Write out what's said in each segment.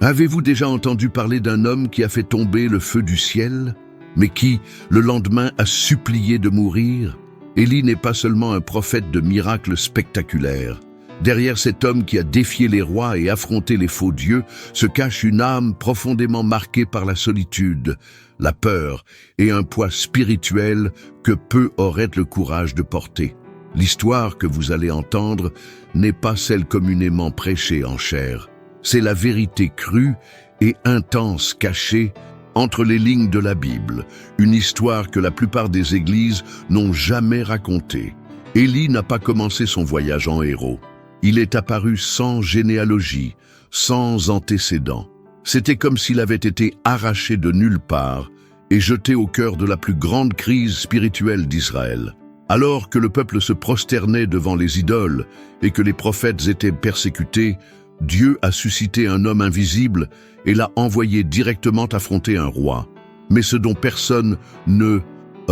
Avez-vous déjà entendu parler d'un homme qui a fait tomber le feu du ciel, mais qui, le lendemain, a supplié de mourir? Élie n'est pas seulement un prophète de miracles spectaculaires. Derrière cet homme qui a défié les rois et affronté les faux dieux se cache une âme profondément marquée par la solitude, la peur et un poids spirituel que peu auraient le courage de porter. L'histoire que vous allez entendre n'est pas celle communément prêchée en chair. C'est la vérité crue et intense cachée entre les lignes de la Bible, une histoire que la plupart des églises n'ont jamais racontée. Élie n'a pas commencé son voyage en héros. Il est apparu sans généalogie, sans antécédent. C'était comme s'il avait été arraché de nulle part et jeté au cœur de la plus grande crise spirituelle d'Israël. Alors que le peuple se prosternait devant les idoles et que les prophètes étaient persécutés, Dieu a suscité un homme invisible et l'a envoyé directement affronter un roi. Mais ce dont personne ne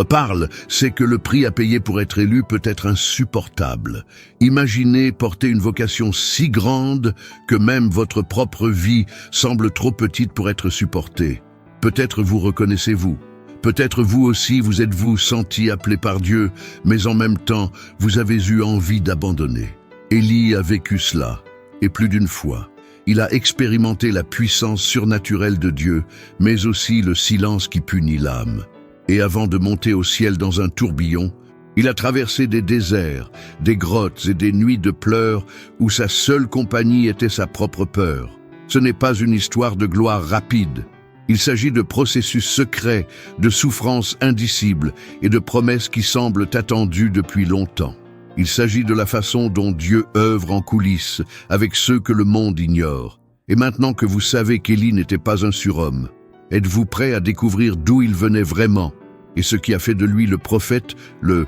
parle, c'est que le prix à payer pour être élu peut être insupportable. Imaginez porter une vocation si grande que même votre propre vie semble trop petite pour être supportée. Peut-être vous reconnaissez-vous. Peut-être vous aussi vous êtes-vous senti appelé par Dieu, mais en même temps, vous avez eu envie d'abandonner. Élie a vécu cela. Et plus d'une fois, il a expérimenté la puissance surnaturelle de Dieu, mais aussi le silence qui punit l'âme. Et avant de monter au ciel dans un tourbillon, il a traversé des déserts, des grottes et des nuits de pleurs où sa seule compagnie était sa propre peur. Ce n'est pas une histoire de gloire rapide. Il s'agit de processus secrets, de souffrances indicibles et de promesses qui semblent attendues depuis longtemps. Il s'agit de la façon dont Dieu œuvre en coulisses avec ceux que le monde ignore. Et maintenant que vous savez qu'Élie n'était pas un surhomme, êtes-vous prêt à découvrir d'où il venait vraiment et ce qui a fait de lui le prophète, le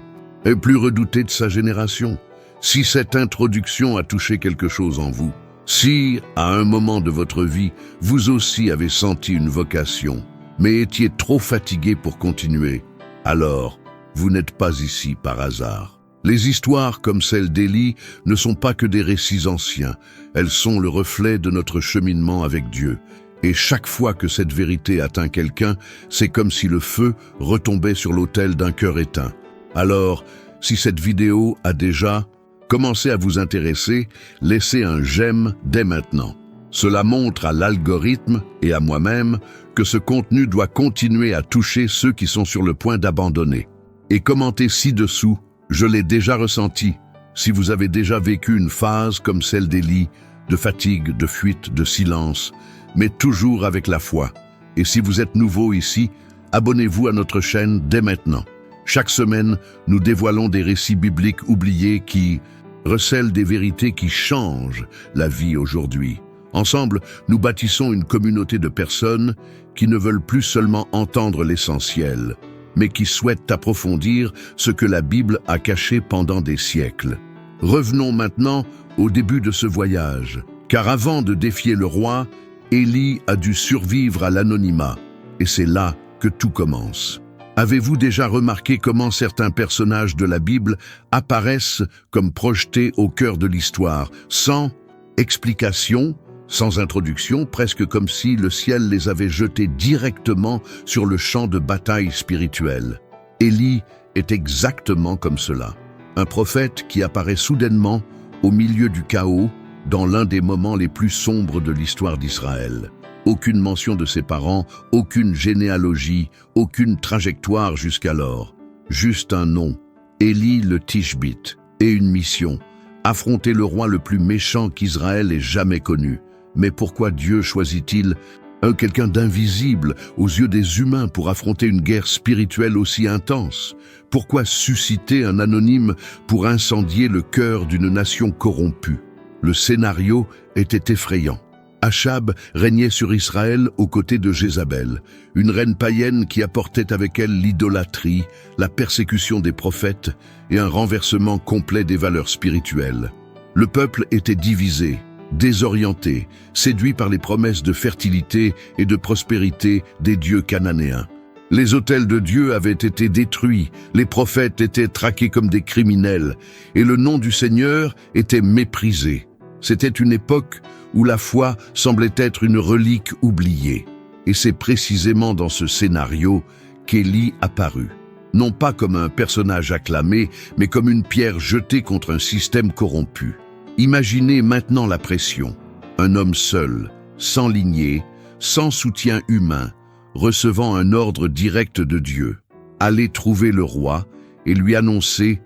plus redouté de sa génération? Si cette introduction a touché quelque chose en vous, si, à un moment de votre vie, vous aussi avez senti une vocation, mais étiez trop fatigué pour continuer, alors vous n'êtes pas ici par hasard. Les histoires comme celle d'Élie ne sont pas que des récits anciens, elles sont le reflet de notre cheminement avec Dieu. Et chaque fois que cette vérité atteint quelqu'un, c'est comme si le feu retombait sur l'autel d'un cœur éteint. Alors, si cette vidéo a déjà commencé à vous intéresser, laissez un j'aime dès maintenant. Cela montre à l'algorithme et à moi-même que ce contenu doit continuer à toucher ceux qui sont sur le point d'abandonner. Et commentez ci-dessous. Je l'ai déjà ressenti. Si vous avez déjà vécu une phase comme celle d'Élie, de fatigue, de fuite, de silence, mais toujours avec la foi. Et si vous êtes nouveau ici, abonnez-vous à notre chaîne dès maintenant. Chaque semaine, nous dévoilons des récits bibliques oubliés qui recèlent des vérités qui changent la vie aujourd'hui. Ensemble, nous bâtissons une communauté de personnes qui ne veulent plus seulement entendre l'essentiel, mais qui souhaitent approfondir ce que la Bible a caché pendant des siècles. Revenons maintenant au début de ce voyage, car avant de défier le roi, Élie a dû survivre à l'anonymat, et c'est là que tout commence. Avez-vous déjà remarqué comment certains personnages de la Bible apparaissent comme projetés au cœur de l'histoire, sans explication, sans introduction, presque comme si le ciel les avait jetés directement sur le champ de bataille spirituel? Élie est exactement comme cela. Un prophète qui apparaît soudainement au milieu du chaos dans l'un des moments les plus sombres de l'histoire d'Israël. Aucune mention de ses parents, aucune généalogie, aucune trajectoire jusqu'alors. Juste un nom, Élie le Tishbite, et une mission, affronter le roi le plus méchant qu'Israël ait jamais connu. Mais pourquoi Dieu choisit-il quelqu'un d'invisible aux yeux des humains pour affronter une guerre spirituelle aussi intense? Pourquoi susciter un anonyme pour incendier le cœur d'une nation corrompue? Le scénario était effrayant. Achab régnait sur Israël aux côtés de Jézabel, une reine païenne qui apportait avec elle l'idolâtrie, la persécution des prophètes et un renversement complet des valeurs spirituelles. Le peuple était divisé, désorienté, séduit par les promesses de fertilité et de prospérité des dieux cananéens. Les autels de Dieu avaient été détruits, les prophètes étaient traqués comme des criminels, et le nom du Seigneur était méprisé. C'était une époque où la foi semblait être une relique oubliée. Et c'est précisément dans ce scénario qu'Élie apparut. Non pas comme un personnage acclamé, mais comme une pierre jetée contre un système corrompu. Imaginez maintenant la pression. Un homme seul, sans lignée, sans soutien humain, recevant un ordre direct de Dieu. Aller trouver le roi et lui annoncer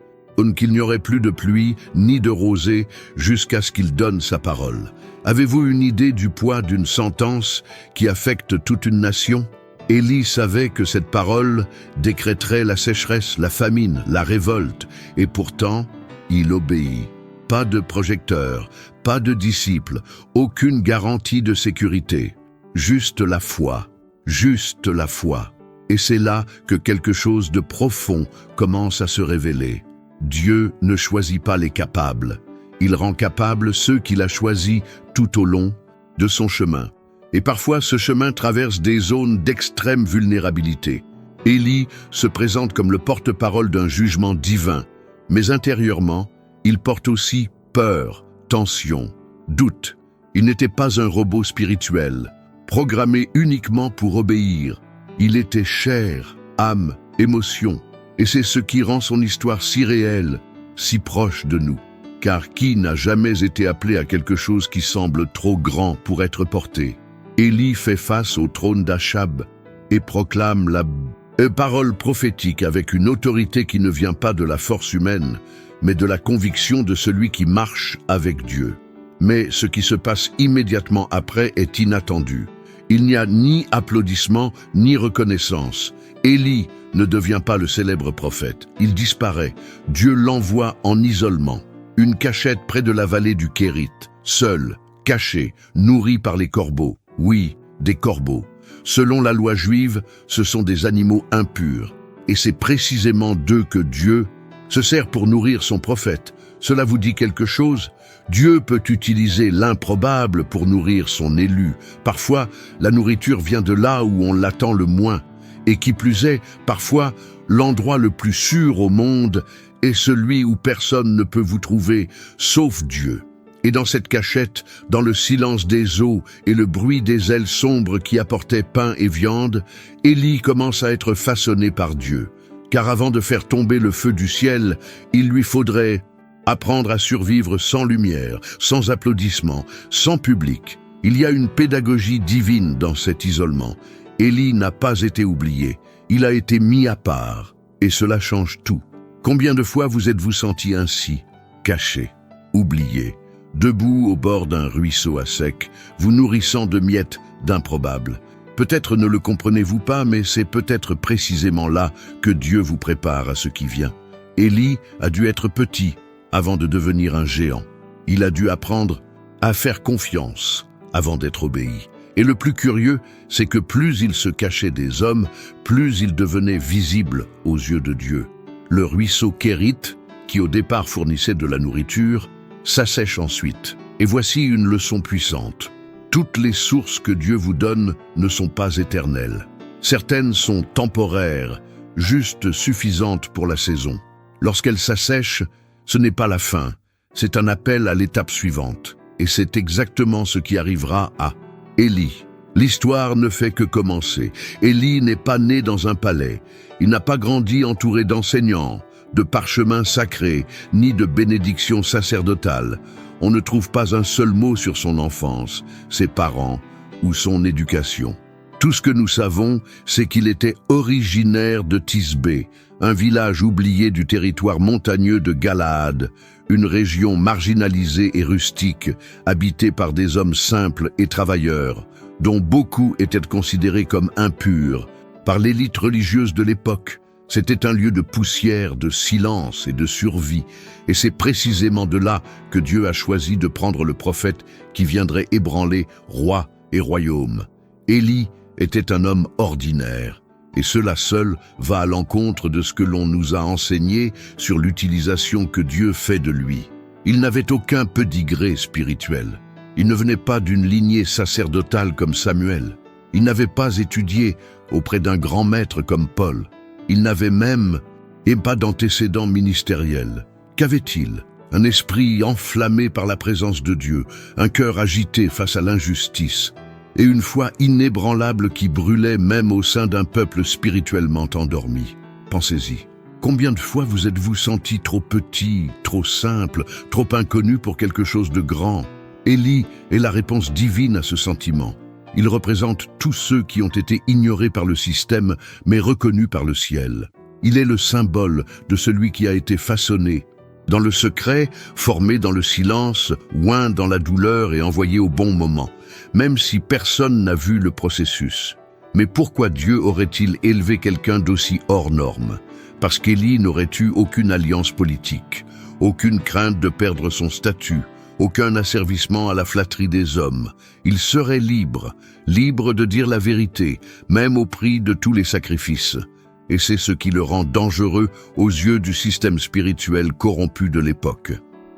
qu'il n'y aurait plus de pluie ni de rosée jusqu'à ce qu'il donne sa parole. Avez-vous une idée du poids d'une sentence qui affecte toute une nation? Élie savait que cette parole décréterait la sécheresse, la famine, la révolte, et pourtant, il obéit. Pas de projecteur, pas de disciples, aucune garantie de sécurité. Juste la foi, juste la foi. Et c'est là que quelque chose de profond commence à se révéler. Dieu ne choisit pas les capables. Il rend capables ceux qu'il a choisis tout au long de son chemin. Et parfois, ce chemin traverse des zones d'extrême vulnérabilité. Élie se présente comme le porte-parole d'un jugement divin, mais intérieurement, il porte aussi peur, tension, doute. Il n'était pas un robot spirituel, programmé uniquement pour obéir. Il était chair, âme, émotion. Et c'est ce qui rend son histoire si réelle, si proche de nous. Car qui n'a jamais été appelé à quelque chose qui semble trop grand pour être porté? Élie fait face au trône d'Achab et proclame la parole prophétique avec une autorité qui ne vient pas de la force humaine, mais de la conviction de celui qui marche avec Dieu. Mais ce qui se passe immédiatement après est inattendu. Il n'y a ni applaudissements, ni reconnaissance. Élie ne devient pas le célèbre prophète. Il disparaît. Dieu l'envoie en isolement. Une cachette près de la vallée du Kérit, seul, caché, nourri par les corbeaux. Oui, des corbeaux. Selon la loi juive, ce sont des animaux impurs. Et c'est précisément d'eux que Dieu se sert pour nourrir son prophète. Cela vous dit quelque chose? Dieu peut utiliser l'improbable pour nourrir son élu. Parfois, la nourriture vient de là où on l'attend le moins. Et qui plus est, parfois, l'endroit le plus sûr au monde est celui où personne ne peut vous trouver, sauf Dieu. Et dans cette cachette, dans le silence des eaux et le bruit des ailes sombres qui apportaient pain et viande, Élie commence à être façonné par Dieu. Car avant de faire tomber le feu du ciel, il lui faudrait apprendre à survivre sans lumière, sans applaudissements, sans public. Il y a une pédagogie divine dans cet isolement. Élie n'a pas été oublié, il a été mis à part, et cela change tout. Combien de fois vous êtes-vous senti ainsi, caché, oublié, debout au bord d'un ruisseau à sec, vous nourrissant de miettes d'improbables? Peut-être ne le comprenez-vous pas, mais c'est peut-être précisément là que Dieu vous prépare à ce qui vient. Élie a dû être petit avant de devenir un géant. Il a dû apprendre à faire confiance avant d'être obéi. Et le plus curieux, c'est que plus il se cachait des hommes, plus il devenait visible aux yeux de Dieu. Le ruisseau Kérit, qui au départ fournissait de la nourriture, s'assèche ensuite. Et voici une leçon puissante. Toutes les sources que Dieu vous donne ne sont pas éternelles. Certaines sont temporaires, juste suffisantes pour la saison. Lorsqu'elles s'assèchent, ce n'est pas la fin, c'est un appel à l'étape suivante. Et c'est exactement ce qui arrivera à Élie. L'histoire ne fait que commencer. Élie n'est pas né dans un palais. Il n'a pas grandi entouré d'enseignants, de parchemins sacrés, ni de bénédictions sacerdotales. On ne trouve pas un seul mot sur son enfance, ses parents ou son éducation. Tout ce que nous savons, c'est qu'il était originaire de Tisbé, un village oublié du territoire montagneux de Galaad, une région marginalisée et rustique, habitée par des hommes simples et travailleurs, dont beaucoup étaient considérés comme impurs par l'élite religieuse de l'époque. C'était un lieu de poussière, de silence et de survie, et c'est précisément de là que Dieu a choisi de prendre le prophète qui viendrait ébranler roi et royaume. Élie était un homme ordinaire, et cela seul va à l'encontre de ce que l'on nous a enseigné sur l'utilisation que Dieu fait de lui. Il n'avait aucun pédigré spirituel. Il ne venait pas d'une lignée sacerdotale comme Samuel. Il n'avait pas étudié auprès d'un grand maître comme Paul. Il n'avait même pas d'antécédents ministériels. Qu'avait-il? un esprit enflammé par la présence de Dieu, un cœur agité face à l'injustice, et une foi inébranlable qui brûlait même au sein d'un peuple spirituellement endormi. Pensez-y. Combien de fois vous êtes-vous senti trop petit, trop simple, trop inconnu pour quelque chose de grand? Élie est la réponse divine à ce sentiment. Il représente tous ceux qui ont été ignorés par le système, mais reconnus par le ciel. Il est le symbole de celui qui a été façonné dans le secret, formé dans le silence, oint dans la douleur et envoyé au bon moment, même si personne n'a vu le processus. Mais pourquoi Dieu aurait-il élevé quelqu'un d'aussi hors norme? Parce qu'Élie n'aurait eu aucune alliance politique, aucune crainte de perdre son statut, aucun asservissement à la flatterie des hommes. Il serait libre, libre de dire la vérité, même au prix de tous les sacrifices. Et c'est ce qui le rend dangereux aux yeux du système spirituel corrompu de l'époque.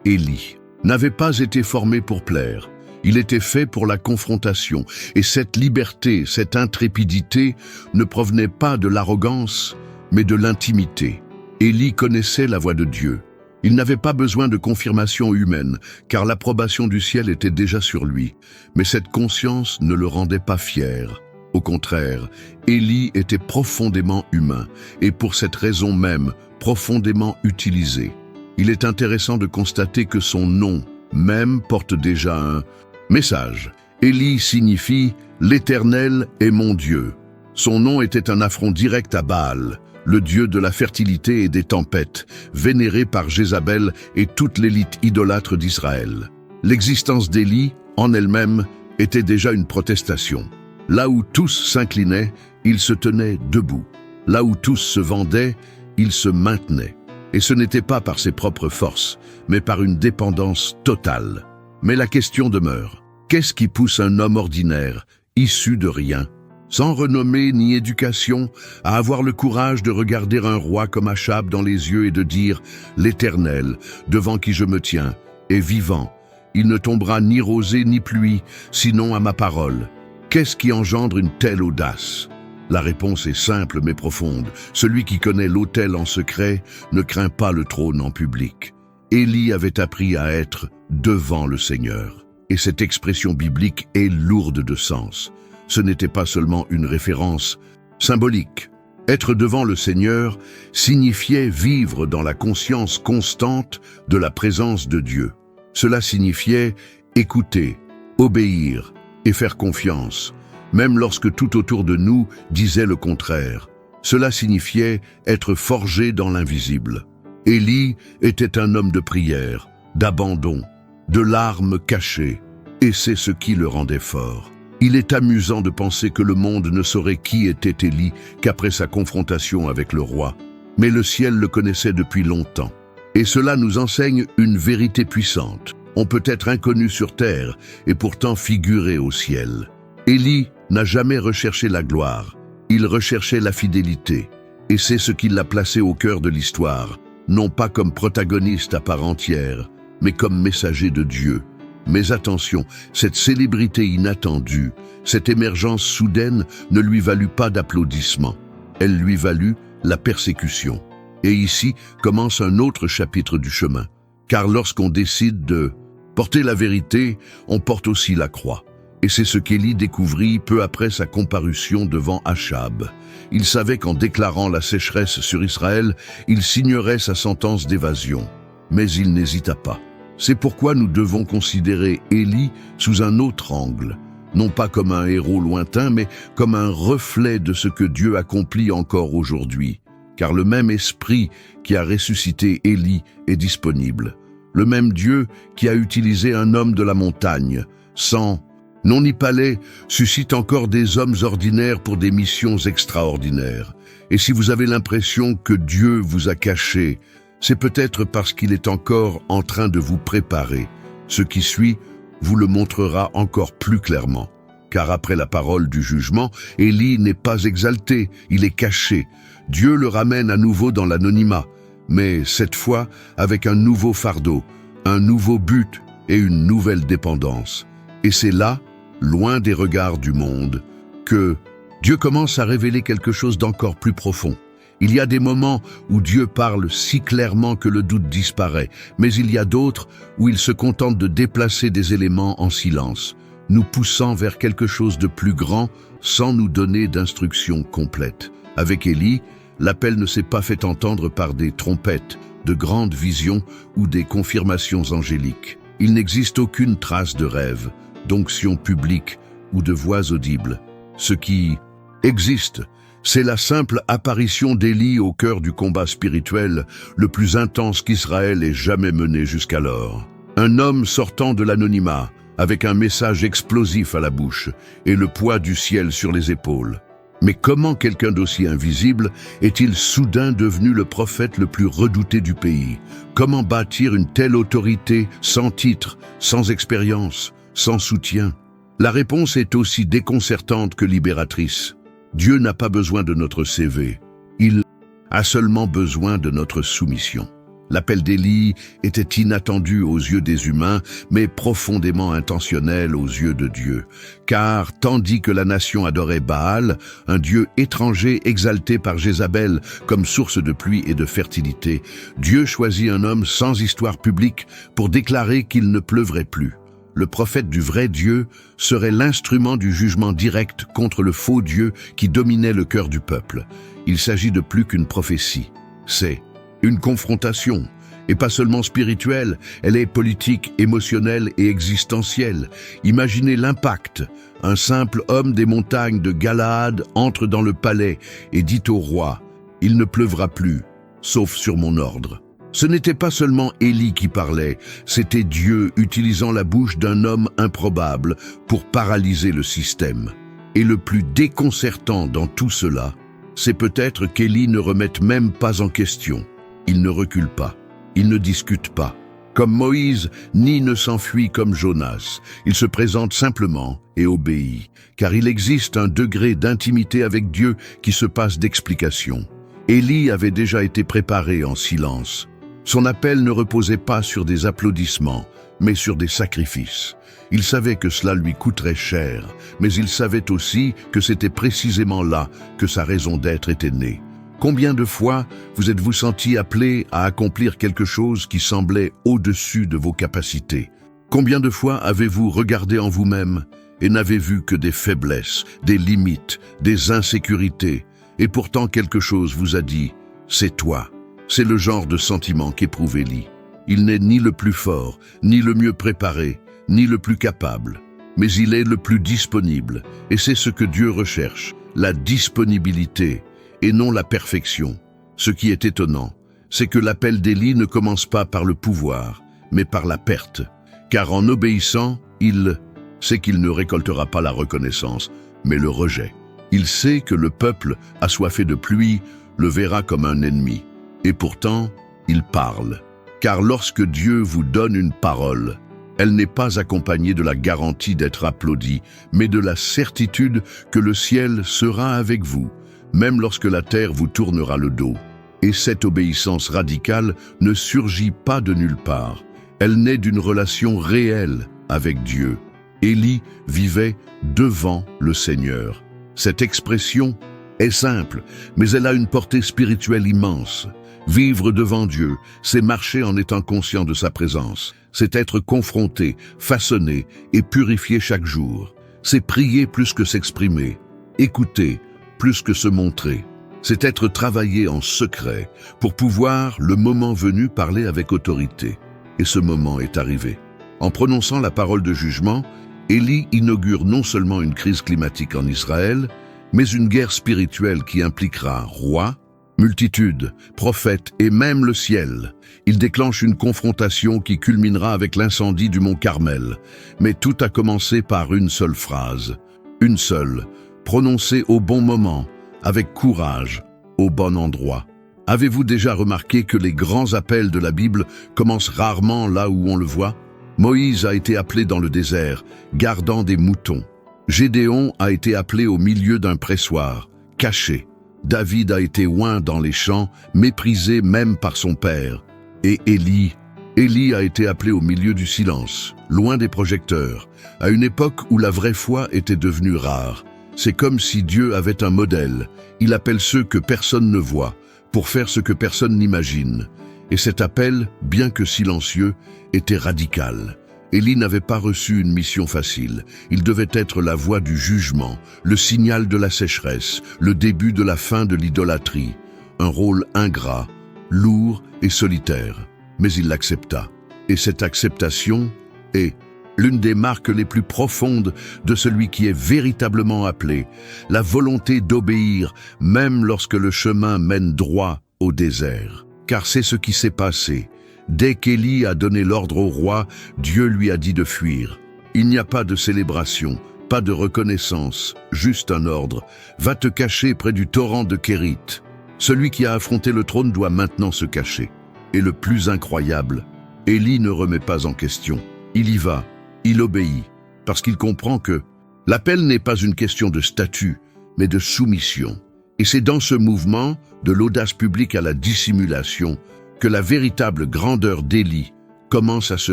Élie n'avait pas été formé pour plaire. Il était fait pour la confrontation. Et cette liberté, cette intrépidité ne provenait pas de l'arrogance, mais de l'intimité. Élie connaissait la voix de Dieu. Il n'avait pas besoin de confirmation humaine, car l'approbation du ciel était déjà sur lui. Mais cette conscience ne le rendait pas fier. Au contraire, Élie était profondément humain, et pour cette raison même, profondément utilisé. Il est intéressant de constater que son nom même porte déjà un message. Élie signifie « L'Éternel est mon Dieu ». Son nom était un affront direct à Baal, le dieu de la fertilité et des tempêtes, vénéré par Jézabel et toute l'élite idolâtre d'Israël. L'existence d'Élie, en elle-même, était déjà une protestation. Là où tous s'inclinaient, il se tenait debout. Là où tous se vendaient, il se maintenait. Et ce n'était pas par ses propres forces, mais par une dépendance totale. Mais la question demeure. Qu'est-ce qui pousse un homme ordinaire, issu de rien, sans renommée ni éducation, à avoir le courage de regarder un roi comme Achab dans les yeux et de dire « L'Éternel, devant qui je me tiens, est vivant. Il ne tombera ni rosée ni pluie, sinon à ma parole. » Qu'est-ce qui engendre une telle audace? La réponse est simple mais profonde. Celui qui connaît l'autel en secret ne craint pas le trône en public. Élie avait appris à être devant le Seigneur. Et cette expression biblique est lourde de sens. Ce n'était pas seulement une référence symbolique. Être devant le Seigneur signifiait vivre dans la conscience constante de la présence de Dieu. Cela signifiait écouter, obéir et faire confiance, même lorsque tout autour de nous disait le contraire. Cela signifiait être forgé dans l'invisible. Élie était un homme de prière, d'abandon, de larmes cachées, et c'est ce qui le rendait fort. Il est amusant de penser que le monde ne saurait qui était Élie qu'après sa confrontation avec le roi. Mais le ciel le connaissait depuis longtemps. Et cela nous enseigne une vérité puissante. On peut être inconnu sur terre et pourtant figurer au ciel. Élie n'a jamais recherché la gloire. Il recherchait la fidélité. Et c'est ce qui l'a placé au cœur de l'histoire, non pas comme protagoniste à part entière, mais comme messager de Dieu. Mais attention, cette célébrité inattendue, cette émergence soudaine ne lui valut pas d'applaudissements. Elle lui valut la persécution. Et ici commence un autre chapitre du chemin. Car lorsqu'on décide de porter la vérité, on porte aussi la croix. Et c'est ce qu'Élie découvrit peu après sa comparution devant Achab. Il savait qu'en déclarant la sécheresse sur Israël, il signerait sa sentence d'évasion. Mais il n'hésita pas. C'est pourquoi nous devons considérer Élie sous un autre angle, non pas comme un héros lointain, mais comme un reflet de ce que Dieu accomplit encore aujourd'hui. Car le même esprit qui a ressuscité Élie est disponible. Le même Dieu qui a utilisé un homme de la montagne, sans nom ni palais, suscite encore des hommes ordinaires pour des missions extraordinaires. Et si vous avez l'impression que Dieu vous a caché, c'est peut-être parce qu'il est encore en train de vous préparer. Ce qui suit vous le montrera encore plus clairement. Car après la parole du jugement, Élie n'est pas exalté, il est caché. Dieu le ramène à nouveau dans l'anonymat, mais cette fois avec un nouveau fardeau, un nouveau but et une nouvelle dépendance. Et c'est là, loin des regards du monde, que Dieu commence à révéler quelque chose d'encore plus profond. Il y a des moments où Dieu parle si clairement que le doute disparaît, mais il y a d'autres où il se contente de déplacer des éléments en silence, nous poussant vers quelque chose de plus grand sans nous donner d'instructions complètes. Avec Élie, l'appel ne s'est pas fait entendre par des trompettes, de grandes visions ou des confirmations angéliques. Il n'existe aucune trace de rêve, d'onction publique ou de voix audible. Ce qui existe, c'est la simple apparition d'Élie au cœur du combat spirituel le plus intense qu'Israël ait jamais mené jusqu'alors. Un homme sortant de l'anonymat, avec un message explosif à la bouche et le poids du ciel sur les épaules. Mais comment quelqu'un d'aussi invisible est-il soudain devenu le prophète le plus redouté du pays? Comment bâtir une telle autorité sans titre, sans expérience, sans soutien? La réponse est aussi déconcertante que libératrice. Dieu n'a pas besoin de notre CV. Il a seulement besoin de notre soumission. L'appel d'Élie était inattendu aux yeux des humains, mais profondément intentionnel aux yeux de Dieu. Car, tandis que la nation adorait Baal, un dieu étranger exalté par Jézabel comme source de pluie et de fertilité, Dieu choisit un homme sans histoire publique pour déclarer qu'il ne pleuvrait plus. Le prophète du vrai Dieu serait l'instrument du jugement direct contre le faux Dieu qui dominait le cœur du peuple. Il s'agit de plus qu'une prophétie. C'est une confrontation, et pas seulement spirituelle, elle est politique, émotionnelle et existentielle. Imaginez l'impact. Un simple homme des montagnes de Galaad entre dans le palais et dit au roi « Il ne pleuvra plus, sauf sur mon ordre ». Ce n'était pas seulement Élie qui parlait, c'était Dieu utilisant la bouche d'un homme improbable pour paralyser le système. Et le plus déconcertant dans tout cela, c'est peut-être qu'Élie ne remette même pas en question. Il ne recule pas, il ne discute pas. Comme Moïse, ni ne s'enfuit comme Jonas. Il se présente simplement et obéit, car il existe un degré d'intimité avec Dieu qui se passe d'explication. Élie avait déjà été préparé en silence. Son appel ne reposait pas sur des applaudissements, mais sur des sacrifices. Il savait que cela lui coûterait cher, mais il savait aussi que c'était précisément là que sa raison d'être était née. Combien de fois vous êtes-vous senti appelé à accomplir quelque chose qui semblait au-dessus de vos capacités? Combien de fois avez-vous regardé en vous-même et n'avez vu que des faiblesses, des limites, des insécurités, et pourtant quelque chose vous a dit « c'est toi ». C'est le genre de sentiment qu'éprouve Élie. Il n'est ni le plus fort, ni le mieux préparé, ni le plus capable, mais il est le plus disponible, et c'est ce que Dieu recherche, la disponibilité, et non la perfection. Ce qui est étonnant, c'est que l'appel d'Élie ne commence pas par le pouvoir, mais par la perte. Car en obéissant, il sait qu'il ne récoltera pas la reconnaissance, mais le rejet. Il sait que le peuple, assoiffé de pluie, le verra comme un ennemi. Et pourtant, il parle. Car lorsque Dieu vous donne une parole, elle n'est pas accompagnée de la garantie d'être applaudie, mais de la certitude que le ciel sera avec vous, même lorsque la terre vous tournera le dos. Et cette obéissance radicale ne surgit pas de nulle part. Elle naît d'une relation réelle avec Dieu. Élie vivait devant le Seigneur. Cette expression est simple, mais elle a une portée spirituelle immense. Vivre devant Dieu, c'est marcher en étant conscient de sa présence. C'est être confronté, façonné et purifié chaque jour. C'est prier plus que s'exprimer, écouter plus que se montrer. C'est être travaillé en secret pour pouvoir, le moment venu, parler avec autorité. Et ce moment est arrivé. En prononçant la parole de jugement, Élie inaugure non seulement une crise climatique en Israël, mais une guerre spirituelle qui impliquera rois, multitudes, prophètes et même le ciel. Il déclenche une confrontation qui culminera avec l'incendie du mont Carmel. Mais tout a commencé par une seule phrase. Une seule, prononcée au bon moment, avec courage, au bon endroit. Avez-vous déjà remarqué que les grands appels de la Bible commencent rarement là où on le voit? Moïse a été appelé dans le désert, gardant des moutons. Gédéon a été appelé au milieu d'un pressoir, caché. David a été oint dans les champs, méprisé même par son père. Et Élie a été appelé au milieu du silence, loin des projecteurs, à une époque où la vraie foi était devenue rare. C'est comme si Dieu avait un modèle. Il appelle ceux que personne ne voit, pour faire ce que personne n'imagine. Et cet appel, bien que silencieux, était radical. Élie n'avait pas reçu une mission facile. Il devait être la voix du jugement, le signal de la sécheresse, le début de la fin de l'idolâtrie. Un rôle ingrat, lourd et solitaire. Mais il l'accepta. Et cette acceptation est l'une des marques les plus profondes de celui qui est véritablement appelé, la volonté d'obéir, même lorsque le chemin mène droit au désert. Car c'est ce qui s'est passé. Dès qu'Élie a donné l'ordre au roi, Dieu lui a dit de fuir. Il n'y a pas de célébration, pas de reconnaissance, juste un ordre. Va te cacher près du torrent de Kérit. Celui qui a affronté le trône doit maintenant se cacher. Et le plus incroyable, Élie ne remet pas en question. Il y va, il obéit, parce qu'il comprend que l'appel n'est pas une question de statut, mais de soumission. Et c'est dans ce mouvement, de l'audace publique à la dissimulation, que la véritable grandeur d'Élie commence à se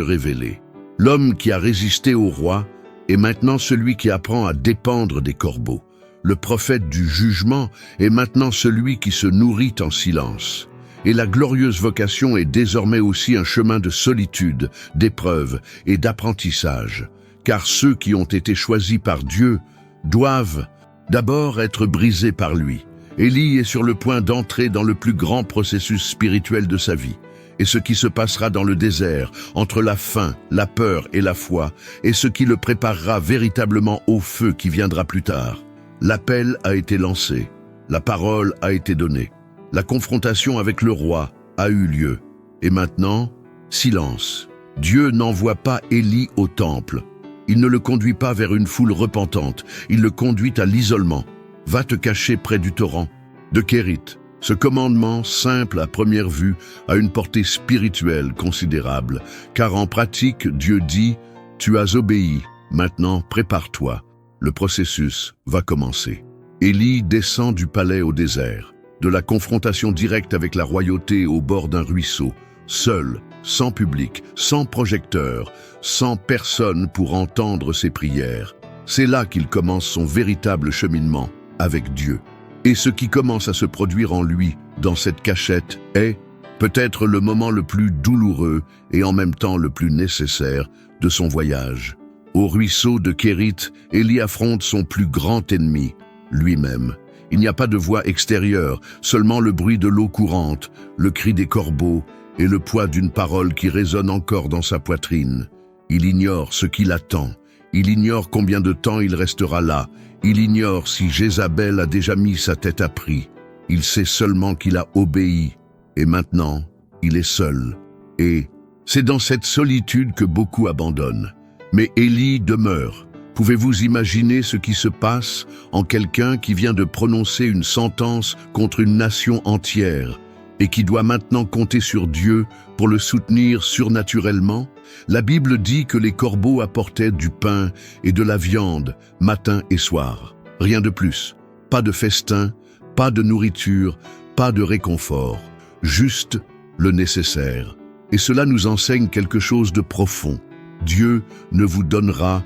révéler. L'homme qui a résisté au roi est maintenant celui qui apprend à dépendre des corbeaux. Le prophète du jugement est maintenant celui qui se nourrit en silence. Et la glorieuse vocation est désormais aussi un chemin de solitude, d'épreuve et d'apprentissage. Car ceux qui ont été choisis par Dieu doivent d'abord être brisés par lui. Élie est sur le point d'entrer dans le plus grand processus spirituel de sa vie. Et ce qui se passera dans le désert, entre la faim, la peur et la foi, est ce qui le préparera véritablement au feu qui viendra plus tard. L'appel a été lancé, la parole a été donnée, la confrontation avec le roi a eu lieu. Et maintenant, silence. Dieu n'envoie pas Élie au temple. Il ne le conduit pas vers une foule repentante, il le conduit à l'isolement. Va te cacher près du torrent de Kérit. Ce commandement, simple à première vue, a une portée spirituelle considérable, car en pratique, Dieu dit « Tu as obéi, maintenant prépare-toi ». Le processus va commencer. Élie descend du palais au désert, de la confrontation directe avec la royauté au bord d'un ruisseau, seul, sans public, sans projecteur, sans personne pour entendre ses prières. C'est là qu'il commence son véritable cheminement avec Dieu. Et ce qui commence à se produire en lui, dans cette cachette, est peut-être le moment le plus douloureux et en même temps le plus nécessaire de son voyage. Au ruisseau de Kérit, Élie affronte son plus grand ennemi, lui-même. Il n'y a pas de voix extérieure, seulement le bruit de l'eau courante, le cri des corbeaux et le poids d'une parole qui résonne encore dans sa poitrine. Il ignore ce qui l'attend. Il ignore combien de temps il restera là. Il ignore si Jézabel a déjà mis sa tête à prix. Il sait seulement qu'il a obéi. Et maintenant, il est seul. Et c'est dans cette solitude que beaucoup abandonnent. Mais Élie demeure. Pouvez-vous imaginer ce qui se passe en quelqu'un qui vient de prononcer une sentence contre une nation entière et qui doit maintenant compter sur Dieu pour le soutenir surnaturellement? La Bible dit que les corbeaux apportaient du pain et de la viande, matin et soir. Rien de plus. Pas de festin, pas de nourriture, pas de réconfort. Juste le nécessaire. Et cela nous enseigne quelque chose de profond. Dieu ne vous donnera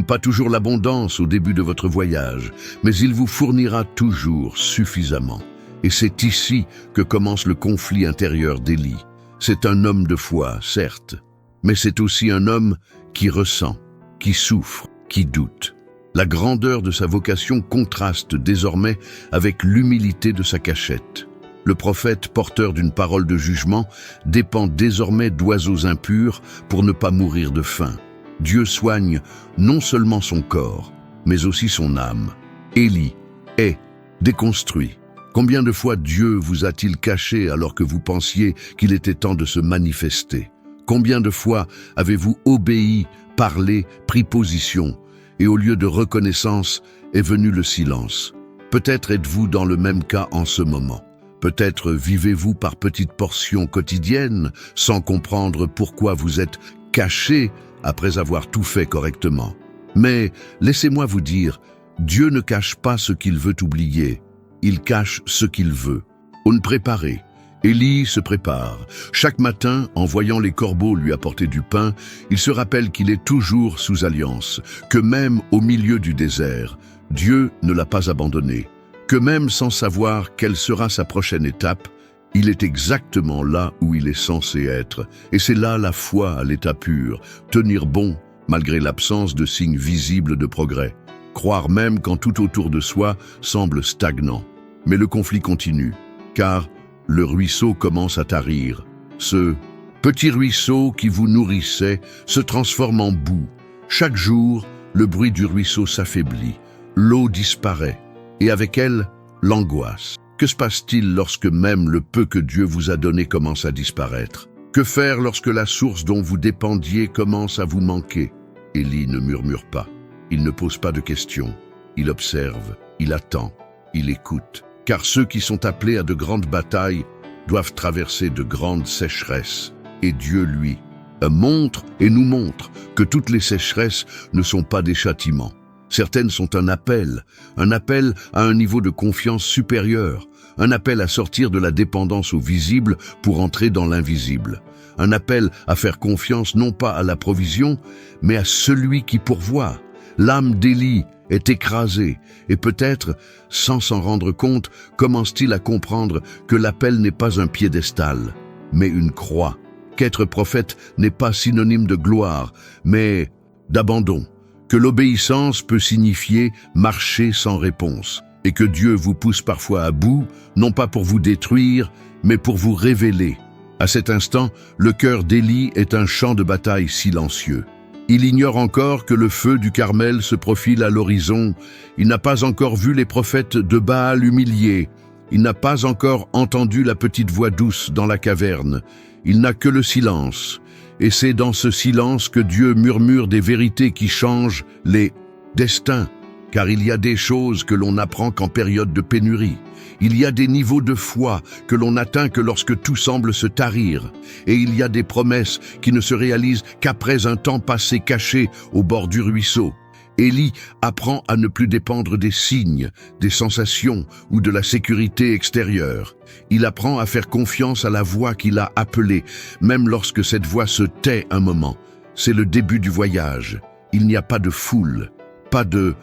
pas toujours l'abondance au début de votre voyage, mais il vous fournira toujours suffisamment. Et c'est ici que commence le conflit intérieur d'Élie. C'est un homme de foi, certes, mais c'est aussi un homme qui ressent, qui souffre, qui doute. La grandeur de sa vocation contraste désormais avec l'humilité de sa cachette. Le prophète, porteur d'une parole de jugement, dépend désormais d'oiseaux impurs pour ne pas mourir de faim. Dieu soigne non seulement son corps, mais aussi son âme. Élie est déconstruit. Combien de fois Dieu vous a-t-il caché alors que vous pensiez qu'il était temps de se manifester? Combien de fois avez-vous obéi, parlé, pris position, et au lieu de reconnaissance est venu le silence? Peut-être êtes-vous dans le même cas en ce moment. Peut-être vivez-vous par petites portions quotidiennes, sans comprendre pourquoi vous êtes caché après avoir tout fait correctement. Mais laissez-moi vous dire, Dieu ne cache pas ce qu'il veut oublier, il cache ce qu'il veut. On préparer. Élie se prépare. Chaque matin, en voyant les corbeaux lui apporter du pain, il se rappelle qu'il est toujours sous alliance, que même au milieu du désert, Dieu ne l'a pas abandonné, que même sans savoir quelle sera sa prochaine étape, Il est exactement là où il est censé être, et c'est là la foi à l'état pur, tenir bon malgré l'absence de signes visibles de progrès, croire même quand tout autour de soi semble stagnant. Mais le conflit continue, car le ruisseau commence à tarir. Ce petit ruisseau qui vous nourrissait se transforme en boue. Chaque jour, le bruit du ruisseau s'affaiblit, l'eau disparaît, et avec elle, l'angoisse. Que se passe-t-il lorsque même le peu que Dieu vous a donné commence à disparaître? Que faire lorsque la source dont vous dépendiez commence à vous manquer? Élie ne murmure pas, il ne pose pas de questions, il observe, il attend, il écoute. Car ceux qui sont appelés à de grandes batailles doivent traverser de grandes sécheresses. Et Dieu, lui, montre et nous montre que toutes les sécheresses ne sont pas des châtiments. Certaines sont un appel à un niveau de confiance supérieur, un appel à sortir de la dépendance au visible pour entrer dans l'invisible, un appel à faire confiance non pas à la provision, mais à celui qui pourvoit. L'âme d'Élie est écrasée, et peut-être, sans s'en rendre compte, commence-t-il à comprendre que l'appel n'est pas un piédestal, mais une croix, qu'être prophète n'est pas synonyme de gloire, mais d'abandon, que l'obéissance peut signifier marcher sans réponse, et que Dieu vous pousse parfois à bout, non pas pour vous détruire, mais pour vous révéler. À cet instant, le cœur d'Élie est un champ de bataille silencieux. Il ignore encore que le feu du Carmel se profile à l'horizon. Il n'a pas encore vu les prophètes de Baal humiliés. Il n'a pas encore entendu la petite voix douce dans la caverne. Il n'a que le silence. Et c'est dans ce silence que Dieu murmure des vérités qui changent les destins. Car il y a des choses que l'on apprend qu'en période de pénurie. Il y a des niveaux de foi que l'on atteint que lorsque tout semble se tarir. Et il y a des promesses qui ne se réalisent qu'après un temps passé caché au bord du ruisseau. Élie apprend à ne plus dépendre des signes, des sensations ou de la sécurité extérieure. Il apprend à faire confiance à la voix qui l'a appelé, même lorsque cette voix se tait un moment. C'est le début du voyage. Il n'y a pas de foule, pas de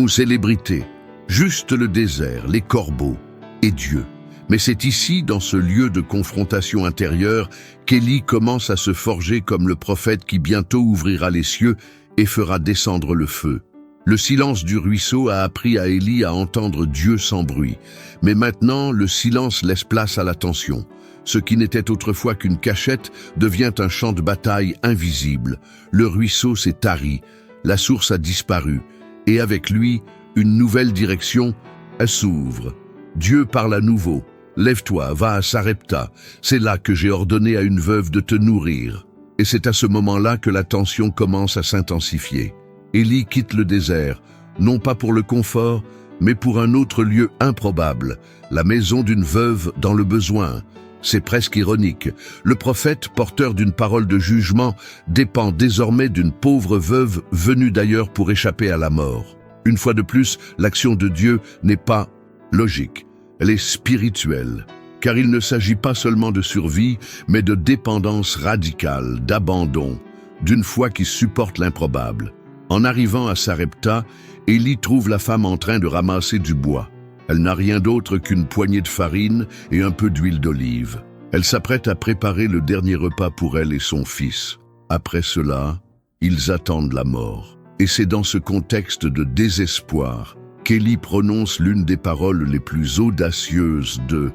célébrité, juste le désert, les corbeaux et Dieu. Mais c'est ici, dans ce lieu de confrontation intérieure, qu'Élie commence à se forger comme le prophète qui bientôt ouvrira les cieux et fera descendre le feu. Le silence du ruisseau a appris à Élie à entendre Dieu sans bruit. Mais maintenant, le silence laisse place à l'attention. Ce qui n'était autrefois qu'une cachette devient un champ de bataille invisible. Le ruisseau s'est tari, la source a disparu, et avec lui, une nouvelle direction, elle s'ouvre. Dieu parle à nouveau. Lève-toi, va à Sarepta. C'est là que j'ai ordonné à une veuve de te nourrir. Et c'est à ce moment-là que la tension commence à s'intensifier. Élie quitte le désert, non pas pour le confort, mais pour un autre lieu improbable, la maison d'une veuve dans le besoin. C'est presque ironique. Le prophète, porteur d'une parole de jugement, dépend désormais d'une pauvre veuve venue d'ailleurs pour échapper à la mort. Une fois de plus, l'action de Dieu n'est pas logique, elle est spirituelle. Car il ne s'agit pas seulement de survie, mais de dépendance radicale, d'abandon, d'une foi qui supporte l'improbable. En arrivant à Sarepta, Élie trouve la femme en train de ramasser du bois. Elle n'a rien d'autre qu'une poignée de farine et un peu d'huile d'olive. Elle s'apprête à préparer le dernier repas pour elle et son fils. Après cela, ils attendent la mort. Et c'est dans ce contexte de désespoir qu'Élie prononce l'une des paroles les plus audacieuses de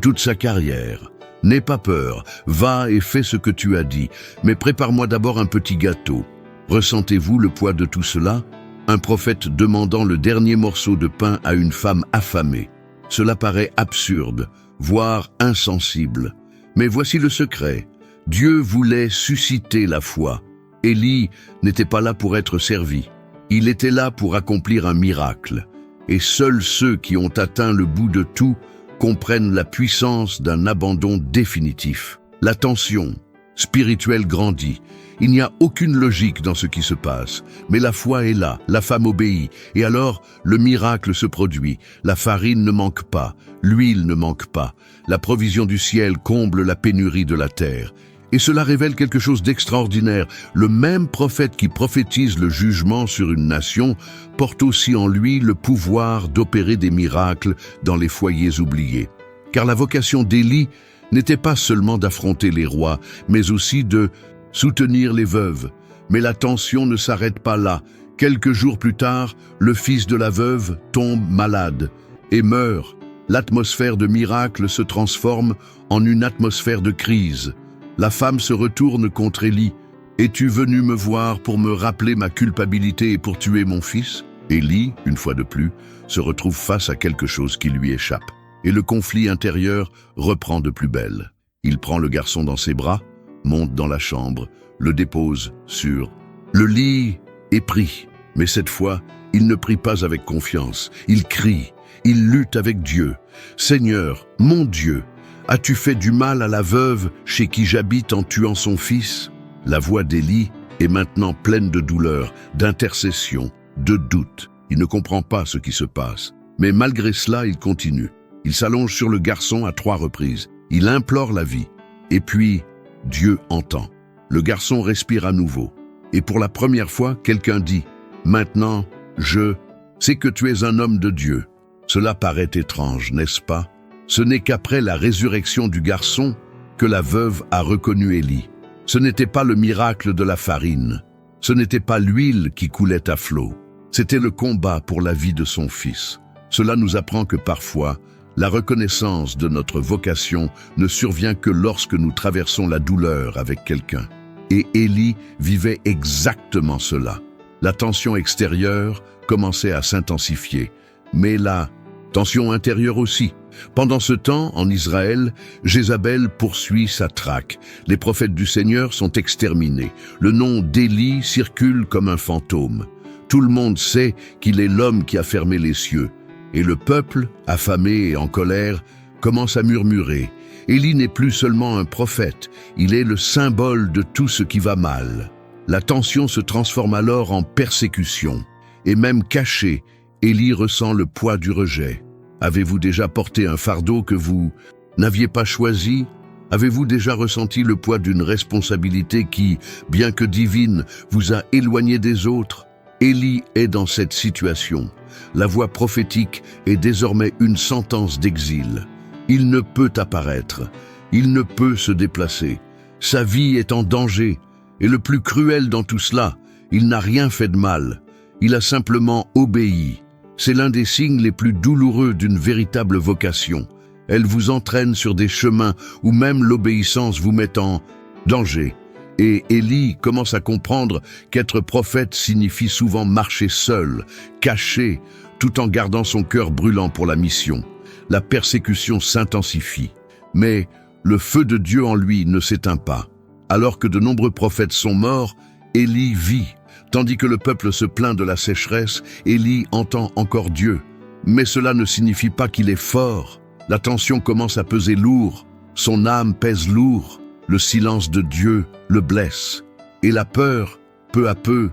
toute sa carrière. N'aie pas peur, va et fais ce que tu as dit, mais prépare-moi d'abord un petit gâteau. Ressentez-vous le poids de tout cela? Un prophète demandant le dernier morceau de pain à une femme affamée. Cela paraît absurde, voire insensible. Mais voici le secret. Dieu voulait susciter la foi. Élie n'était pas là pour être servi. Il était là pour accomplir un miracle. Et seuls ceux qui ont atteint le bout de tout comprennent la puissance d'un abandon définitif. La tension spirituelle grandit. Il n'y a aucune logique dans ce qui se passe, mais la foi est là, la femme obéit, et alors le miracle se produit. La farine ne manque pas, l'huile ne manque pas, la provision du ciel comble la pénurie de la terre. Et cela révèle quelque chose d'extraordinaire. Le même prophète qui prophétise le jugement sur une nation porte aussi en lui le pouvoir d'opérer des miracles dans les foyers oubliés. car la vocation d'Élie n'était pas seulement d'affronter les rois, mais aussi de soutenir les veuves. Mais la tension ne s'arrête pas là. Quelques jours plus tard, le fils de la veuve tombe malade et meurt. L'atmosphère de miracle se transforme en une atmosphère de crise. La femme se retourne contre Élie. « Es-tu venu me voir pour me rappeler ma culpabilité et pour tuer mon fils ?» Élie, une fois de plus, se retrouve face à quelque chose qui lui échappe. Et le conflit intérieur reprend de plus belle. Il prend le garçon dans ses bras, monte dans la chambre, le dépose sur le lit et prie. Mais cette fois, il ne prie pas avec confiance. Il crie, il lutte avec Dieu. « Seigneur, mon Dieu, as-tu fait du mal à la veuve chez qui j'habite en tuant son fils ?» La voix d'Élie est maintenant pleine de douleur, d'intercession, de doute. Il ne comprend pas ce qui se passe. Mais malgré cela, il continue. Il s'allonge sur le garçon à 3 reprises. Il implore la vie. Et puis, Dieu entend. Le garçon respire à nouveau. Et pour la première fois, quelqu'un dit « Maintenant, je sais que tu es un homme de Dieu. » Cela paraît étrange, n'est-ce pas? Ce n'est qu'après la résurrection du garçon que la veuve a reconnu Élie. Ce n'était pas le miracle de la farine. Ce n'était pas l'huile qui coulait à flot. C'était le combat pour la vie de son fils. Cela nous apprend que parfois, la reconnaissance de notre vocation ne survient que lorsque nous traversons la douleur avec quelqu'un. Et Élie vivait exactement cela. La tension extérieure commençait à s'intensifier, mais la tension intérieure aussi. Pendant ce temps, en Israël, Jézabel poursuit sa traque. Les prophètes du Seigneur sont exterminés. Le nom d'Élie circule comme un fantôme. Tout le monde sait qu'il est l'homme qui a fermé les cieux. Et le peuple, affamé et en colère, commence à murmurer. Élie n'est plus seulement un prophète, il est le symbole de tout ce qui va mal. La tension se transforme alors en persécution. Et même caché, Élie ressent le poids du rejet. Avez-vous déjà porté un fardeau que vous n'aviez pas choisi? Avez-vous déjà ressenti le poids d'une responsabilité qui, bien que divine, vous a éloigné des autres? Élie est dans cette situation. La voix prophétique est désormais une sentence d'exil. Il ne peut apparaître, il ne peut se déplacer. Sa vie est en danger. Et le plus cruel dans tout cela, il n'a rien fait de mal. Il a simplement obéi. C'est l'un des signes les plus douloureux d'une véritable vocation. Elle vous entraîne sur des chemins où même l'obéissance vous met en danger. Et Élie commence à comprendre qu'être prophète signifie souvent marcher seul, caché, tout en gardant son cœur brûlant pour la mission. La persécution s'intensifie. Mais le feu de Dieu en lui ne s'éteint pas. Alors que de nombreux prophètes sont morts, Élie vit. Tandis que le peuple se plaint de la sécheresse, Élie entend encore Dieu. Mais cela ne signifie pas qu'il est fort. La tension commence à peser lourd. Son âme pèse lourd. Le silence de Dieu le blesse. Et la peur, peu à peu,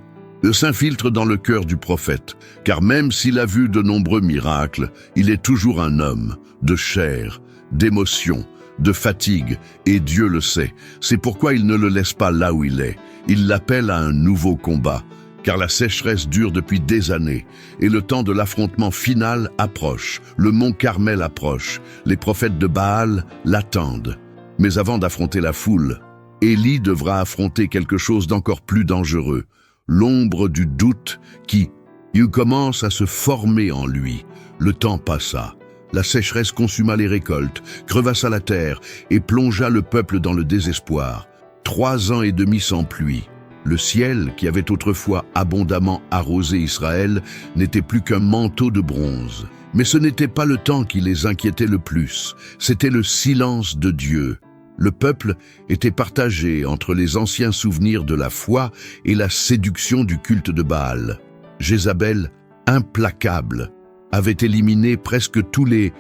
s'infiltre dans le cœur du prophète. Car même s'il a vu de nombreux miracles, il est toujours un homme, de chair, d'émotion, de fatigue, et Dieu le sait. C'est pourquoi il ne le laisse pas là où il est. Il l'appelle à un nouveau combat, car la sécheresse dure depuis des années, et le temps de l'affrontement final approche. Le mont Carmel approche. Les prophètes de Baal l'attendent. Mais avant d'affronter la foule, Élie devra affronter quelque chose d'encore plus dangereux, l'ombre du doute qui commence à se former en lui. Le temps passa. La sécheresse consuma les récoltes, crevassa la terre et plongea le peuple dans le désespoir. 3 ans et demi sans pluie. Le ciel, qui avait autrefois abondamment arrosé Israël, n'était plus qu'un manteau de bronze. Mais ce n'était pas le temps qui les inquiétait le plus, c'était le silence de Dieu. Le peuple était partagé entre les anciens souvenirs de la foi et la séduction du culte de Baal. Jézabel, implacable, avait éliminé presque tous les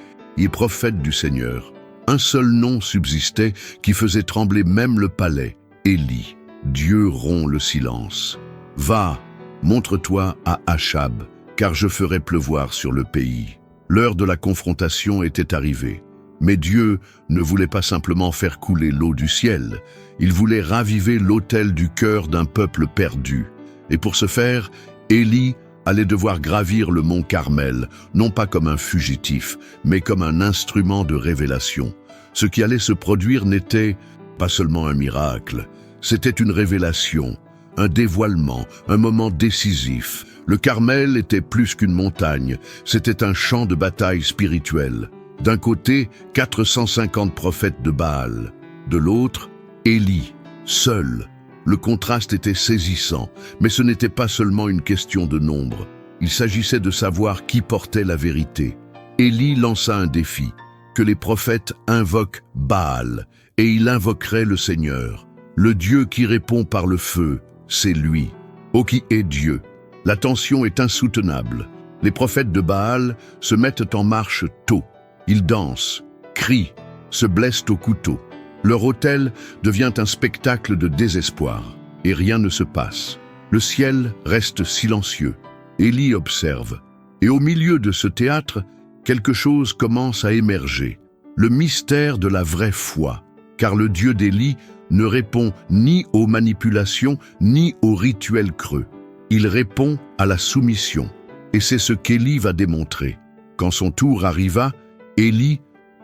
prophètes du Seigneur. Un seul nom subsistait qui faisait trembler même le palais, Élie. Dieu rompt le silence. « Va, montre-toi à Achab, car je ferai pleuvoir sur le pays. » L'heure de la confrontation était arrivée. Mais Dieu ne voulait pas simplement faire couler l'eau du ciel. Il voulait raviver l'autel du cœur d'un peuple perdu. Et pour ce faire, Élie allait devoir gravir le mont Carmel, non pas comme un fugitif, mais comme un instrument de révélation. Ce qui allait se produire n'était pas seulement un miracle, c'était une révélation, un dévoilement, un moment décisif. Le Carmel était plus qu'une montagne, c'était un champ de bataille spirituel. D'un côté, 450 prophètes de Baal. De l'autre, Élie, seul. Le contraste était saisissant, mais ce n'était pas seulement une question de nombre. Il s'agissait de savoir qui portait la vérité. Élie lança un défi, que les prophètes invoquent Baal, et il invoquerait le Seigneur. Le Dieu qui répond par le feu, c'est lui. Oh, qui est Dieu? La tension est insoutenable. Les prophètes de Baal se mettent en marche tôt. Ils dansent, crient, se blessent au couteau. Leur autel devient un spectacle de désespoir, et rien ne se passe. Le ciel reste silencieux. Élie observe, et au milieu de ce théâtre, quelque chose commence à émerger. Le mystère de la vraie foi, car le Dieu d'Élie ne répond ni aux manipulations, ni aux rituels creux. Il répond à la soumission, et c'est ce qu'Élie va démontrer. Quand son tour arriva, Élie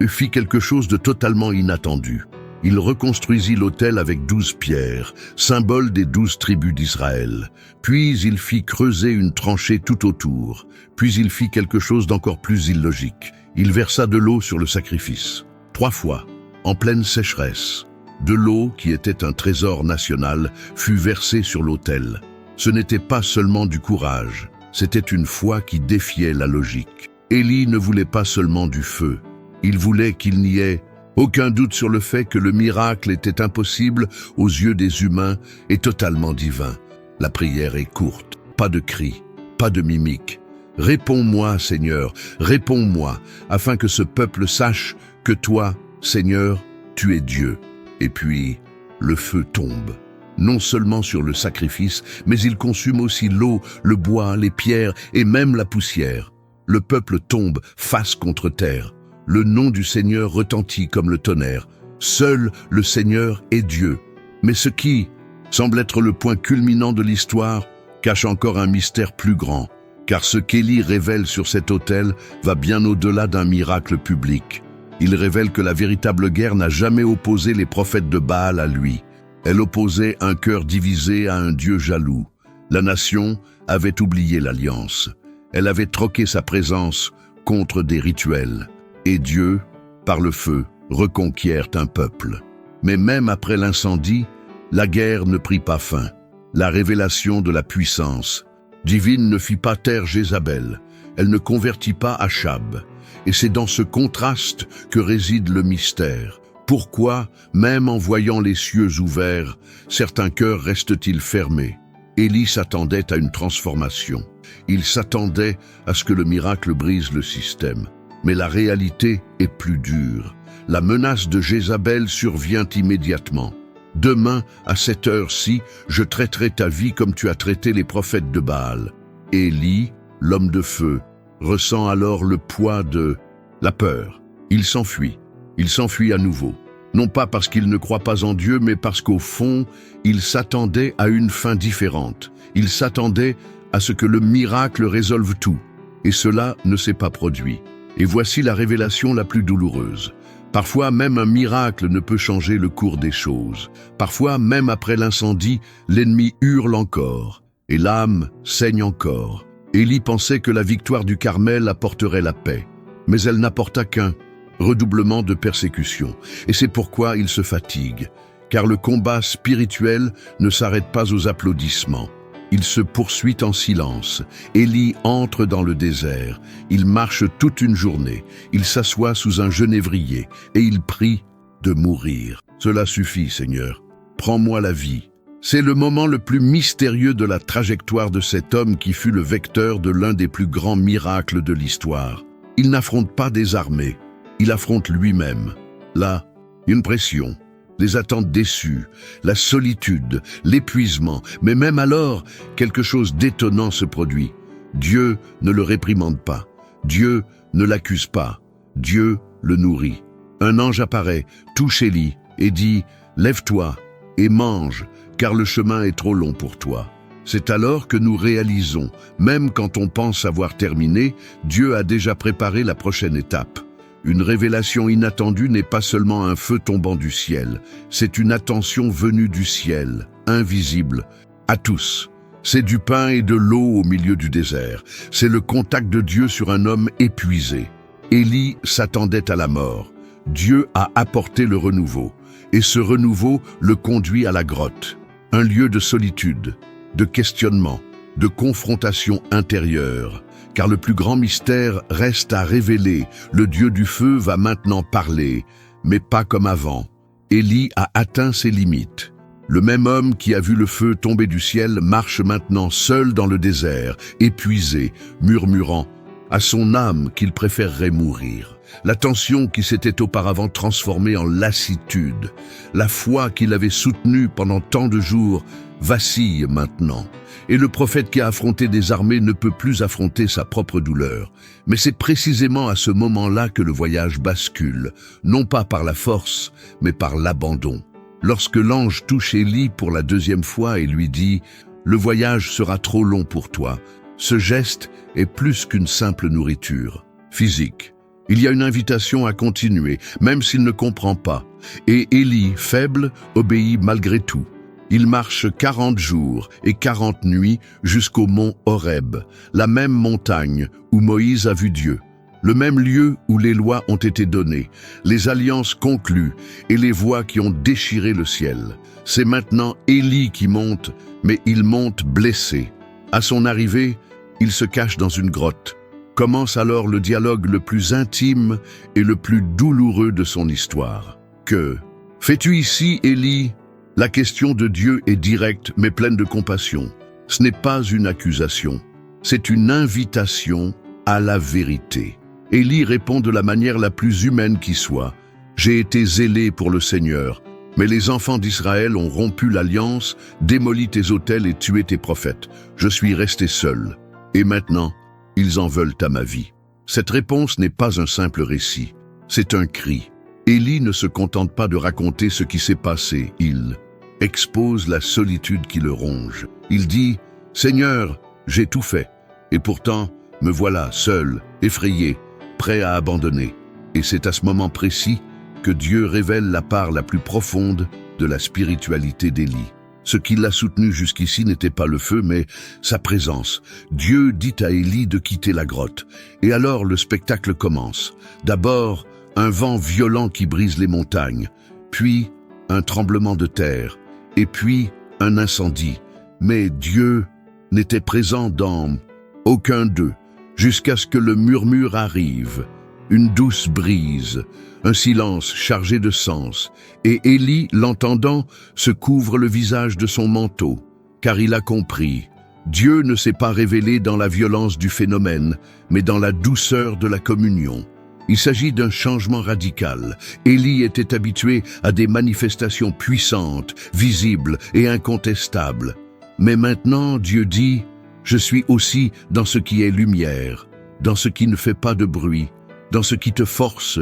fit quelque chose de totalement inattendu. Il reconstruisit l'autel avec 12 pierres, symbole des 12 tribus d'Israël. Puis il fit creuser une tranchée tout autour. Puis il fit quelque chose d'encore plus illogique. Il versa de l'eau sur le sacrifice. 3 fois, en pleine sécheresse. De l'eau, qui était un trésor national, fut versée sur l'autel. Ce n'était pas seulement du courage, c'était une foi qui défiait la logique. Élie ne voulait pas seulement du feu. Il voulait qu'il n'y ait aucun doute sur le fait que le miracle était impossible aux yeux des humains et totalement divin. La prière est courte, pas de cris, pas de mimiques. Réponds-moi, Seigneur, réponds-moi, afin que ce peuple sache que toi, Seigneur, tu es Dieu. Et puis, le feu tombe. Non seulement sur le sacrifice, mais il consume aussi l'eau, le bois, les pierres et même la poussière. Le peuple tombe face contre terre. Le nom du Seigneur retentit comme le tonnerre. Seul le Seigneur est Dieu. Mais ce qui semble être le point culminant de l'histoire cache encore un mystère plus grand, car ce qu'Élie révèle sur cet autel va bien au-delà d'un miracle public. Il révèle que la véritable guerre n'a jamais opposé les prophètes de Baal à lui. Elle opposait un cœur divisé à un Dieu jaloux. La nation avait oublié l'alliance. Elle avait troqué sa présence contre des rituels. Et Dieu, par le feu, reconquiert un peuple. Mais même après l'incendie, la guerre ne prit pas fin. La révélation de la puissance divine ne fit pas taire Jézabel. Elle ne convertit pas Achab. Et c'est dans ce contraste que réside le mystère. Pourquoi, même en voyant les cieux ouverts, certains cœurs restent-ils fermés? Élie s'attendait à une transformation. Il s'attendait à ce que le miracle brise le système. Mais la réalité est plus dure. La menace de Jézabel survient immédiatement. Demain, à cette heure-ci, je traiterai ta vie comme tu as traité les prophètes de Baal. Élie, l'homme de feu, ressent alors le poids de la peur. Il s'enfuit. Il s'enfuit à nouveau. Non pas parce qu'il ne croit pas en Dieu, mais parce qu'au fond, il s'attendait à une fin différente. Il s'attendait à ce que le miracle résolve tout. Et cela ne s'est pas produit. Et voici la révélation la plus douloureuse. Parfois, même un miracle ne peut changer le cours des choses. Parfois, même après l'incendie, l'ennemi hurle encore, et l'âme saigne encore. Élie pensait que la victoire du Carmel apporterait la paix, mais elle n'apporta qu'un redoublement de persécution. Et c'est pourquoi il se fatigue, car le combat spirituel ne s'arrête pas aux applaudissements. Il se poursuit en silence. Élie entre dans le désert. Il marche toute une journée. Il s'assoit sous un genévrier et il prie de mourir. Cela suffit, Seigneur. Prends-moi la vie. C'est le moment le plus mystérieux de la trajectoire de cet homme qui fut le vecteur de l'un des plus grands miracles de l'histoire. Il n'affronte pas des armées. Il affronte lui-même. Là, une pression. Les attentes déçues, la solitude, l'épuisement, mais même alors, quelque chose d'étonnant se produit. Dieu ne le réprimande pas, Dieu ne l'accuse pas, Dieu le nourrit. Un ange apparaît, touche Élie et dit « Lève-toi et mange, car le chemin est trop long pour toi. » C'est alors que nous réalisons, même quand on pense avoir terminé, Dieu a déjà préparé la prochaine étape. Une révélation inattendue n'est pas seulement un feu tombant du ciel, c'est une attention venue du ciel, invisible, à tous. C'est du pain et de l'eau au milieu du désert. C'est le contact de Dieu sur un homme épuisé. Élie s'attendait à la mort. Dieu a apporté le renouveau. Et ce renouveau le conduit à la grotte. Un lieu de solitude, de questionnement, de confrontation intérieure. Car le plus grand mystère reste à révéler. Le Dieu du feu va maintenant parler, mais pas comme avant. Élie a atteint ses limites. Le même homme qui a vu le feu tomber du ciel marche maintenant seul dans le désert, épuisé, murmurant à son âme qu'il préférerait mourir. La tension qui s'était auparavant transformée en lassitude, la foi qu'il avait soutenue pendant tant de jours, vacille maintenant. Et le prophète qui a affronté des armées ne peut plus affronter sa propre douleur. Mais c'est précisément à ce moment-là que le voyage bascule, non pas par la force, mais par l'abandon. Lorsque l'ange touche Élie pour la deuxième fois et lui dit « Le voyage sera trop long pour toi », ce geste est plus qu'une simple nourriture physique. Il y a une invitation à continuer, même s'il ne comprend pas. Et Élie, faible, obéit malgré tout. Il marche 40 jours et 40 nuits jusqu'au mont Horeb, la même montagne où Moïse a vu Dieu. Le même lieu où les lois ont été données, les alliances conclues et les voix qui ont déchiré le ciel. C'est maintenant Élie qui monte, mais il monte blessé. À son arrivée, il se cache dans une grotte. Commence alors le dialogue le plus intime et le plus douloureux de son histoire. Que fais-tu ici, Élie? La question de Dieu est directe mais pleine de compassion. Ce n'est pas une accusation, c'est une invitation à la vérité. Élie répond de la manière la plus humaine qui soit. « J'ai été zélé pour le Seigneur, mais les enfants d'Israël ont rompu l'alliance, démoli tes autels et tué tes prophètes. Je suis resté seul. Et maintenant, ils en veulent à ma vie. » Cette réponse n'est pas un simple récit, c'est un cri. Élie ne se contente pas de raconter ce qui s'est passé, il expose la solitude qui le ronge. Il dit « Seigneur, j'ai tout fait, et pourtant, me voilà seul, effrayé, prêt à abandonner. » Et c'est à ce moment précis que Dieu révèle la part la plus profonde de la spiritualité d'Élie. Ce qui l'a soutenu jusqu'ici n'était pas le feu, mais sa présence. Dieu dit à Élie de quitter la grotte. Et alors le spectacle commence. D'abord, un vent violent qui brise les montagnes, puis un tremblement de terre, et puis un incendie. Mais Dieu n'était présent dans aucun d'eux, jusqu'à ce que le murmure arrive, une douce brise, un silence chargé de sens, et Élie, l'entendant, se couvre le visage de son manteau, car il a compris. Dieu ne s'est pas révélé dans la violence du phénomène, mais dans la douceur de la communion. Il s'agit d'un changement radical. Élie était habitué à des manifestations puissantes, visibles et incontestables. Mais maintenant, Dieu dit « Je suis aussi dans ce qui est lumière, dans ce qui ne fait pas de bruit, dans ce qui te force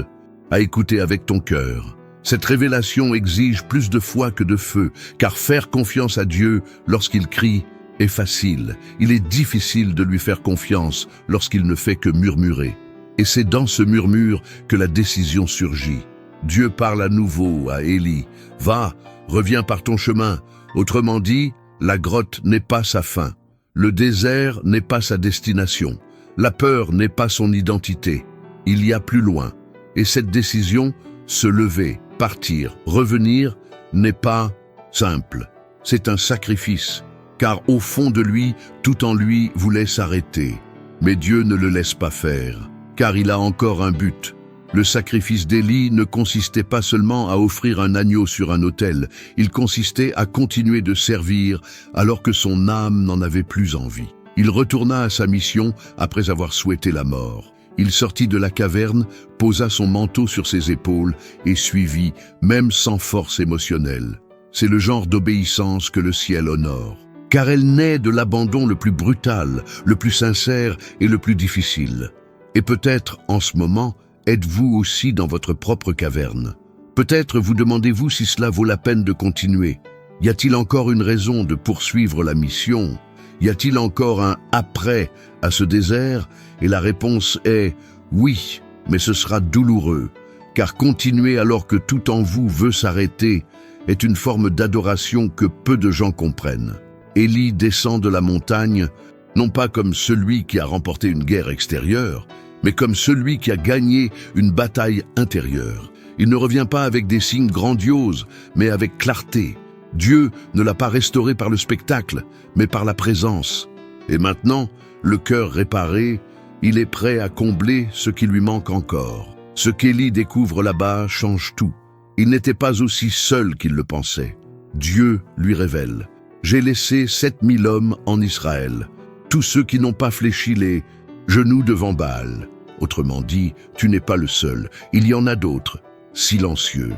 à écouter avec ton cœur. » Cette révélation exige plus de foi que de feu, car faire confiance à Dieu lorsqu'il crie est facile. Il est difficile de lui faire confiance lorsqu'il ne fait que murmurer. Et c'est dans ce murmure que la décision surgit. Dieu parle à nouveau à Élie. « Va, reviens par ton chemin. » Autrement dit, la grotte n'est pas sa fin. Le désert n'est pas sa destination. La peur n'est pas son identité. Il y a plus loin. Et cette décision, se lever, partir, revenir, n'est pas simple. C'est un sacrifice, car au fond de lui, tout en lui voulait s'arrêter. Mais Dieu ne le laisse pas faire, car il a encore un but. Le sacrifice d'Élie ne consistait pas seulement à offrir un agneau sur un autel, il consistait à continuer de servir alors que son âme n'en avait plus envie. Il retourna à sa mission après avoir souhaité la mort. Il sortit de la caverne, posa son manteau sur ses épaules et suivit, même sans force émotionnelle. C'est le genre d'obéissance que le ciel honore, car elle naît de l'abandon le plus brutal, le plus sincère et le plus difficile. Et peut-être, en ce moment, êtes-vous aussi dans votre propre caverne. Peut-être vous demandez-vous si cela vaut la peine de continuer. Y a-t-il encore une raison de poursuivre la mission? Y a-t-il encore un après à ce désert? Et la réponse est oui, mais ce sera douloureux, car continuer alors que tout en vous veut s'arrêter est une forme d'adoration que peu de gens comprennent. Élie descend de la montagne, non pas comme celui qui a remporté une guerre extérieure, mais comme celui qui a gagné une bataille intérieure. Il ne revient pas avec des signes grandioses, mais avec clarté. Dieu ne l'a pas restauré par le spectacle, mais par la présence. Et maintenant, le cœur réparé, il est prêt à combler ce qui lui manque encore. Ce qu'Élie découvre là-bas change tout. Il n'était pas aussi seul qu'il le pensait. Dieu lui révèle: « J'ai laissé 7000 hommes en Israël, tous ceux qui n'ont pas fléchi les genoux devant Baal. » Autrement dit, tu n'es pas le seul. Il y en a d'autres, silencieux,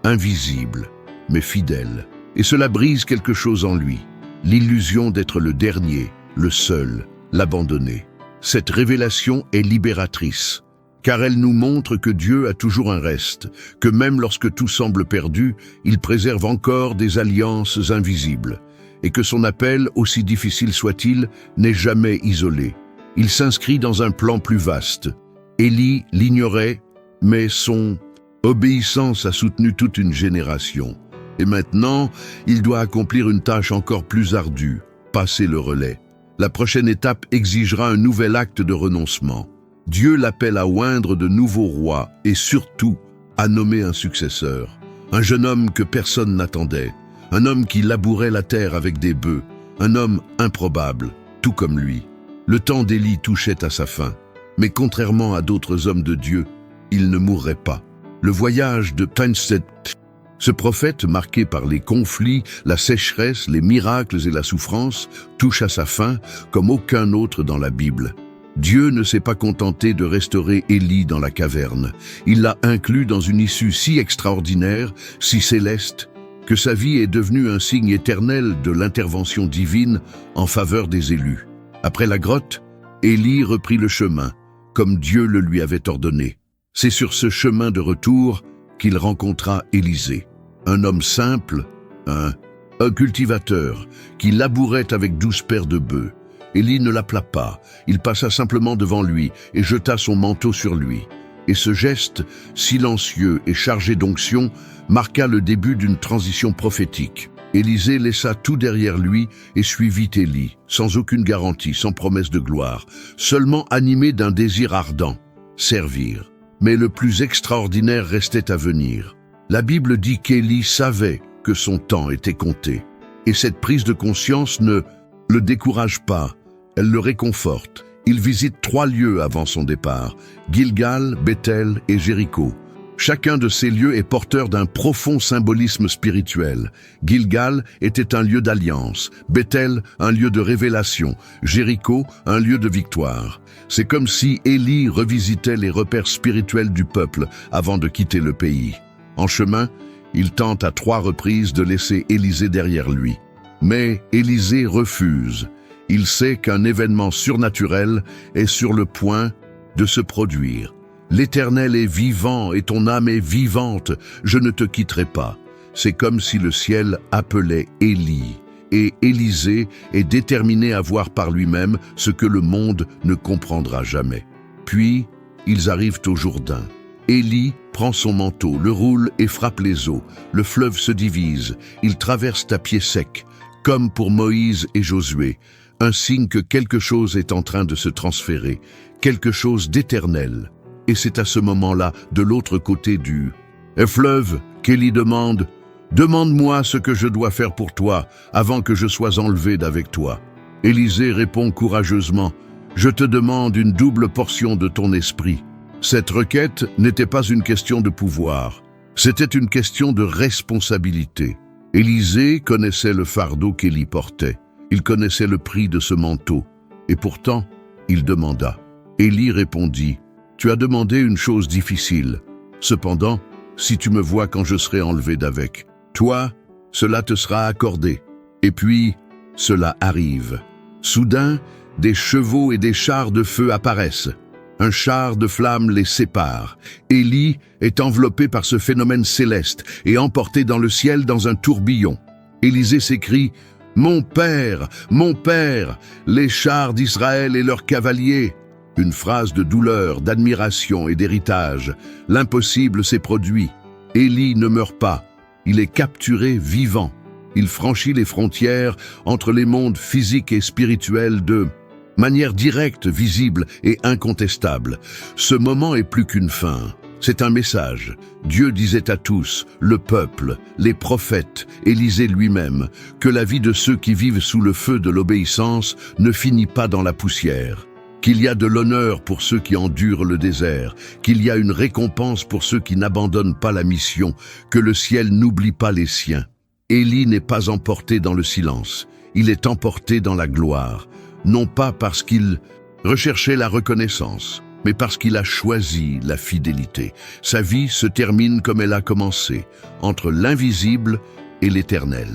invisibles, mais fidèles. Et cela brise quelque chose en lui, l'illusion d'être le dernier, le seul, l'abandonné. Cette révélation est libératrice, car elle nous montre que Dieu a toujours un reste, que même lorsque tout semble perdu, il préserve encore des alliances invisibles, et que son appel, aussi difficile soit-il, n'est jamais isolé. Il s'inscrit dans un plan plus vaste. Élie l'ignorait, mais son obéissance a soutenu toute une génération. Et maintenant, il doit accomplir une tâche encore plus ardue, passer le relais. La prochaine étape exigera un nouvel acte de renoncement. Dieu l'appelle à oindre de nouveaux rois et surtout à nommer un successeur. Un jeune homme que personne n'attendait, un homme qui labourait la terre avec des bœufs, un homme improbable, tout comme lui. Le temps d'Élie touchait à sa fin, mais contrairement à d'autres hommes de Dieu, il ne mourrait pas. Le voyage de Tinset, ce prophète marqué par les conflits, la sécheresse, les miracles et la souffrance, touche à sa fin comme aucun autre dans la Bible. Dieu ne s'est pas contenté de restaurer Élie dans la caverne. Il l'a inclus dans une issue si extraordinaire, si céleste, que sa vie est devenue un signe éternel de l'intervention divine en faveur des élus. Après la grotte, Élie reprit le chemin, comme Dieu le lui avait ordonné. C'est sur ce chemin de retour qu'il rencontra Élisée, un homme simple, un cultivateur, qui labourait avec 12 paires de bœufs. Élie ne l'appela pas, il passa simplement devant lui et jeta son manteau sur lui. Et ce geste, silencieux et chargé d'onction, marqua le début d'une transition prophétique. Élisée laissa tout derrière lui et suivit Élie, sans aucune garantie, sans promesse de gloire, seulement animé d'un désir ardent, servir. Mais le plus extraordinaire restait à venir. La Bible dit qu'Élie savait que son temps était compté. Et cette prise de conscience ne le décourage pas, elle le réconforte. Il visite 3 lieux avant son départ, Gilgal, Bethel et Jéricho. Chacun de ces lieux est porteur d'un profond symbolisme spirituel. Gilgal était un lieu d'alliance, Bethel un lieu de révélation, Jéricho un lieu de victoire. C'est comme si Élie revisitait les repères spirituels du peuple avant de quitter le pays. En chemin, il tente à 3 reprises de laisser Élisée derrière lui. Mais Élisée refuse. Il sait qu'un événement surnaturel est sur le point de se produire. L'Éternel est vivant et ton âme est vivante, je ne te quitterai pas. C'est comme si le ciel appelait Élie. Et Élisée est déterminé à voir par lui-même ce que le monde ne comprendra jamais. Puis, ils arrivent au Jourdain. Élie prend son manteau, le roule et frappe les eaux. Le fleuve se divise. Ils traversent à pied sec, comme pour Moïse et Josué. Un signe que quelque chose est en train de se transférer, quelque chose d'éternel. Et c'est à ce moment-là, de l'autre côté du fleuve, qu'Élie demande « Demande-moi ce que je dois faire pour toi, avant que je sois enlevé d'avec toi. » Élisée répond courageusement « Je te demande une double portion de ton esprit. » Cette requête n'était pas une question de pouvoir, c'était une question de responsabilité. Élisée connaissait le fardeau qu'Élie portait. Il connaissait le prix de ce manteau. Et pourtant, il demanda. Élie répondit, « Tu as demandé une chose difficile. Cependant, si tu me vois quand je serai enlevé d'avec, toi, cela te sera accordé. » Et puis, cela arrive. Soudain, des chevaux et des chars de feu apparaissent. Un char de flammes les sépare. Élie est enveloppé par ce phénomène céleste et emporté dans le ciel dans un tourbillon. Élisée s'écrie Mon père, les chars d'Israël et leurs cavaliers !» Une phrase de douleur, d'admiration et d'héritage. L'impossible s'est produit. Élie ne meurt pas. Il est capturé vivant. Il franchit les frontières entre les mondes physiques et spirituels de manière directe, visible et incontestable. Ce moment est plus qu'une fin. C'est un message. Dieu disait à tous, le peuple, les prophètes, Élisée lui-même, que la vie de ceux qui vivent sous le feu de l'obéissance ne finit pas dans la poussière. Qu'il y a de l'honneur pour ceux qui endurent le désert, qu'il y a une récompense pour ceux qui n'abandonnent pas la mission, que le ciel n'oublie pas les siens. Élie n'est pas emporté dans le silence, il est emporté dans la gloire, non pas parce qu'il recherchait la reconnaissance, mais parce qu'il a choisi la fidélité. Sa vie se termine comme elle a commencé, entre l'invisible et l'éternel,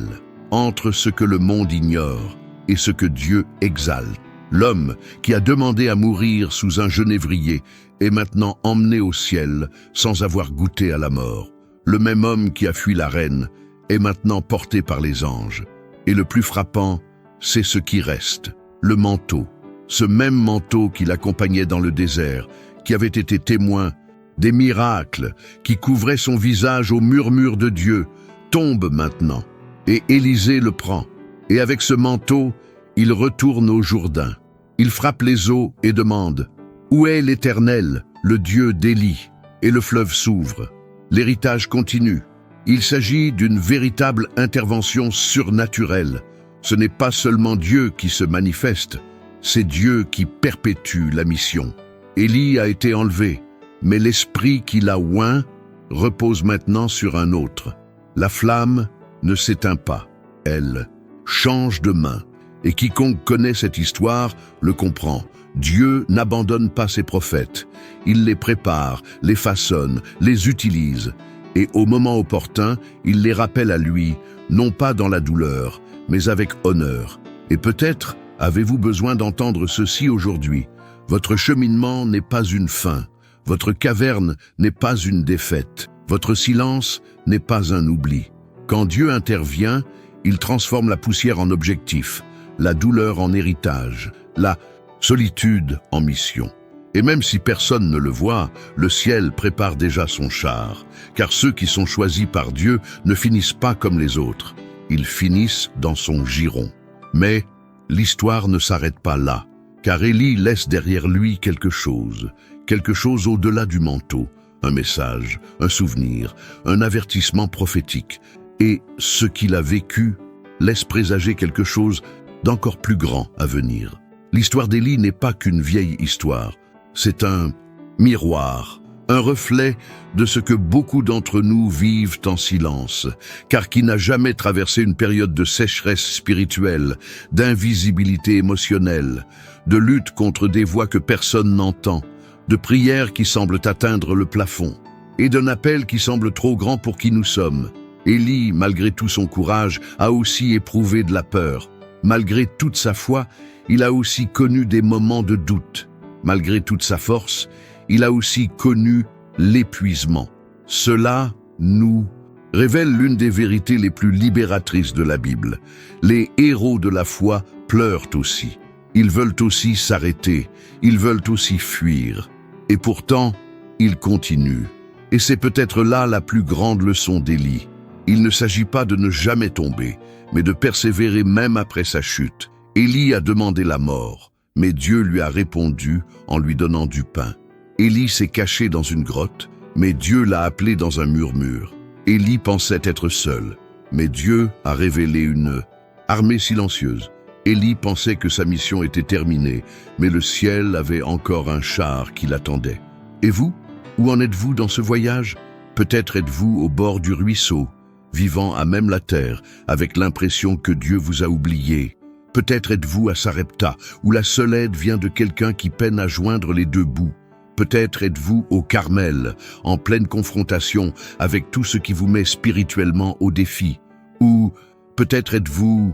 entre ce que le monde ignore et ce que Dieu exalte. L'homme qui a demandé à mourir sous un genévrier est maintenant emmené au ciel sans avoir goûté à la mort. Le même homme qui a fui la reine est maintenant porté par les anges. Et le plus frappant, c'est ce qui reste, le manteau. Ce même manteau qui l'accompagnait dans le désert, qui avait été témoin des miracles, qui couvrait son visage au murmure de Dieu, tombe maintenant. Et Élisée le prend. Et avec ce manteau, il retourne au Jourdain. Il frappe les eaux et demande « Où est l'Éternel, le Dieu d'Élie ?» Et le fleuve s'ouvre. L'héritage continue. Il s'agit d'une véritable intervention surnaturelle. Ce n'est pas seulement Dieu qui se manifeste, c'est Dieu qui perpétue la mission. Élie a été enlevé, mais l'esprit qui l'a oint repose maintenant sur un autre. La flamme ne s'éteint pas, elle change de main. Et quiconque connaît cette histoire le comprend. Dieu n'abandonne pas ses prophètes. Il les prépare, les façonne, les utilise. Et au moment opportun, il les rappelle à lui, non pas dans la douleur, mais avec honneur. Et peut-être avez-vous besoin d'entendre ceci aujourd'hui. Votre cheminement n'est pas une fin. Votre caverne n'est pas une défaite. Votre silence n'est pas un oubli. Quand Dieu intervient, il transforme la poussière en objectif, la douleur en héritage, la solitude en mission. Et même si personne ne le voit, le ciel prépare déjà son char, car ceux qui sont choisis par Dieu ne finissent pas comme les autres, ils finissent dans son giron. Mais l'histoire ne s'arrête pas là, car Élie laisse derrière lui quelque chose au-delà du manteau, un message, un souvenir, un avertissement prophétique. Et ce qu'il a vécu laisse présager quelque chose d'encore plus grand à venir. L'histoire d'Élie n'est pas qu'une vieille histoire, c'est un miroir, un reflet de ce que beaucoup d'entre nous vivent en silence, car qui n'a jamais traversé une période de sécheresse spirituelle, d'invisibilité émotionnelle, de lutte contre des voix que personne n'entend, de prières qui semblent atteindre le plafond, et d'un appel qui semble trop grand pour qui nous sommes. Élie, malgré tout son courage, a aussi éprouvé de la peur. Malgré toute sa foi, il a aussi connu des moments de doute. Malgré toute sa force, il a aussi connu l'épuisement. Cela nous révèle l'une des vérités les plus libératrices de la Bible. Les héros de la foi pleurent aussi. Ils veulent aussi s'arrêter, ils veulent aussi fuir. Et pourtant, ils continuent. Et c'est peut-être là la plus grande leçon d'Élie. Il ne s'agit pas de ne jamais tomber, mais de persévérer même après sa chute. Élie a demandé la mort, mais Dieu lui a répondu en lui donnant du pain. Élie s'est caché dans une grotte, mais Dieu l'a appelé dans un murmure. Élie pensait être seul, mais Dieu a révélé une armée silencieuse. Élie pensait que sa mission était terminée, mais le ciel avait encore un char qui l'attendait. Et vous, où en êtes-vous dans ce voyage? Peut-être êtes-vous au bord du ruisseau, vivant à même la terre, avec l'impression que Dieu vous a oublié. Peut-être êtes-vous à Sarepta, où la seule aide vient de quelqu'un qui peine à joindre les deux bouts. Peut-être êtes-vous au Carmel, en pleine confrontation avec tout ce qui vous met spirituellement au défi. Ou peut-être êtes-vous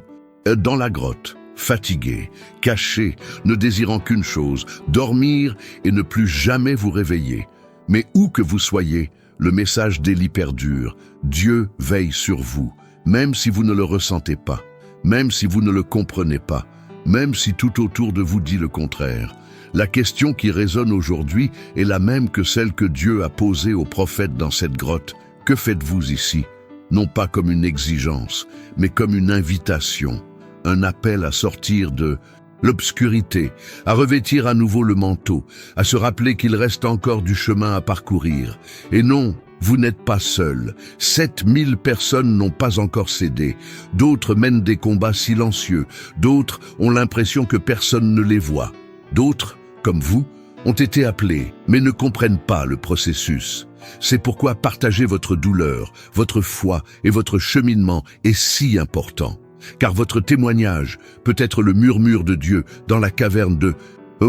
dans la grotte, fatigué, caché, ne désirant qu'une chose, dormir et ne plus jamais vous réveiller. Mais où que vous soyez, le message d'Élie perdure. Dieu veille sur vous, même si vous ne le ressentez pas. même si vous ne le comprenez pas, même si tout autour de vous dit le contraire. La question qui résonne aujourd'hui est la même que celle que Dieu a posée aux prophètes dans cette grotte. Que faites-vous ici? Non pas comme une exigence, mais comme une invitation, un appel à sortir de l'obscurité, à revêtir à nouveau le manteau, à se rappeler qu'il reste encore du chemin à parcourir. Et non, vous n'êtes pas seul. 7000 personnes n'ont pas encore cédé. D'autres mènent des combats silencieux. D'autres ont l'impression que personne ne les voit. D'autres, comme vous, ont été appelés, mais ne comprennent pas le processus. C'est pourquoi partager votre douleur, votre foi et votre cheminement est si important. Car votre témoignage peut être le murmure de Dieu dans la caverne de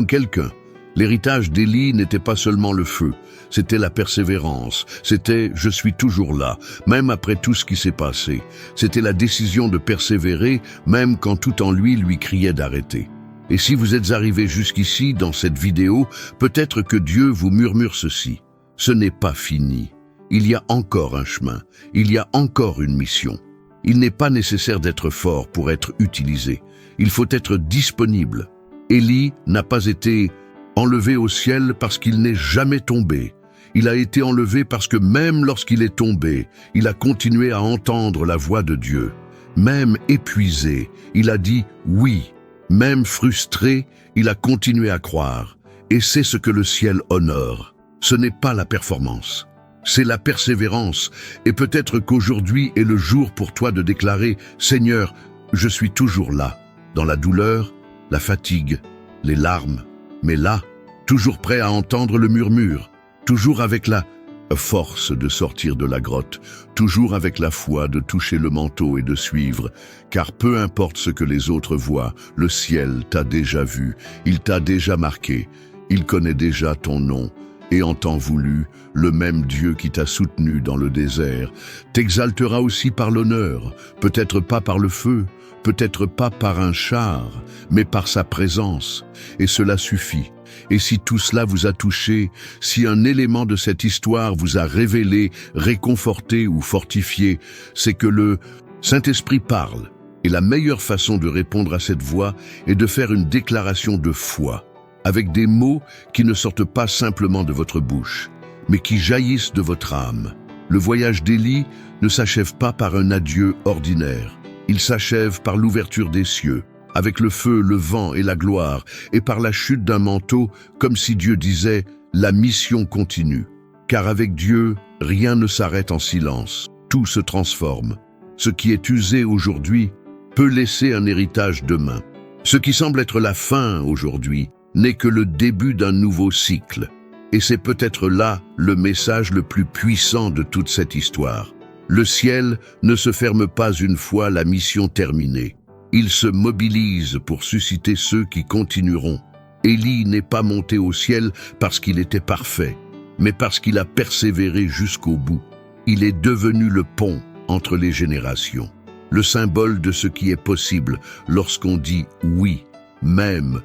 quelqu'un. L'héritage d'Élie n'était pas seulement le feu, c'était la persévérance, c'était « je suis toujours là », même après tout ce qui s'est passé. C'était la décision de persévérer, même quand tout en lui criait d'arrêter. Et si vous êtes arrivé jusqu'ici dans cette vidéo, peut-être que Dieu vous murmure ceci. Ce n'est pas fini. Il y a encore un chemin. Il y a encore une mission. Il n'est pas nécessaire d'être fort pour être utilisé. Il faut être disponible. Élie n'a pas été enlevé au ciel parce qu'il n'est jamais tombé. Il a été enlevé parce que même lorsqu'il est tombé, il a continué à entendre la voix de Dieu. Même épuisé, il a dit oui. Même frustré, il a continué à croire. Et c'est ce que le ciel honore. Ce n'est pas la performance. C'est la persévérance. Et peut-être qu'aujourd'hui est le jour pour toi de déclarer « Seigneur, je suis toujours là, dans la douleur, la fatigue, les larmes, mais là, toujours prêt à entendre le murmure, toujours avec la force de sortir de la grotte, toujours avec la foi de toucher le manteau et de suivre, car peu importe ce que les autres voient, le ciel t'a déjà vu, il t'a déjà marqué, il connaît déjà ton nom, et en temps voulu, le même Dieu qui t'a soutenu dans le désert t'exaltera aussi par l'honneur, peut-être pas par le feu, peut-être pas par un char, mais par sa présence, et cela suffit. Et si tout cela vous a touché, si un élément de cette histoire vous a révélé, réconforté ou fortifié, c'est que le Saint-Esprit parle. Et la meilleure façon de répondre à cette voix est de faire une déclaration de foi, avec des mots qui ne sortent pas simplement de votre bouche, mais qui jaillissent de votre âme. Le voyage d'Élie ne s'achève pas par un adieu ordinaire. Il s'achève par l'ouverture des cieux, avec le feu, le vent et la gloire, et par la chute d'un manteau, comme si Dieu disait « la mission continue ». Car avec Dieu, rien ne s'arrête en silence, tout se transforme. Ce qui est usé aujourd'hui peut laisser un héritage demain. Ce qui semble être la fin aujourd'hui n'est que le début d'un nouveau cycle. Et c'est peut-être là le message le plus puissant de toute cette histoire. Le ciel ne se ferme pas une fois la mission terminée. Il se mobilise pour susciter ceux qui continueront. Élie n'est pas monté au ciel parce qu'il était parfait, mais parce qu'il a persévéré jusqu'au bout. Il est devenu le pont entre les générations, le symbole de ce qui est possible lorsqu'on dit oui, même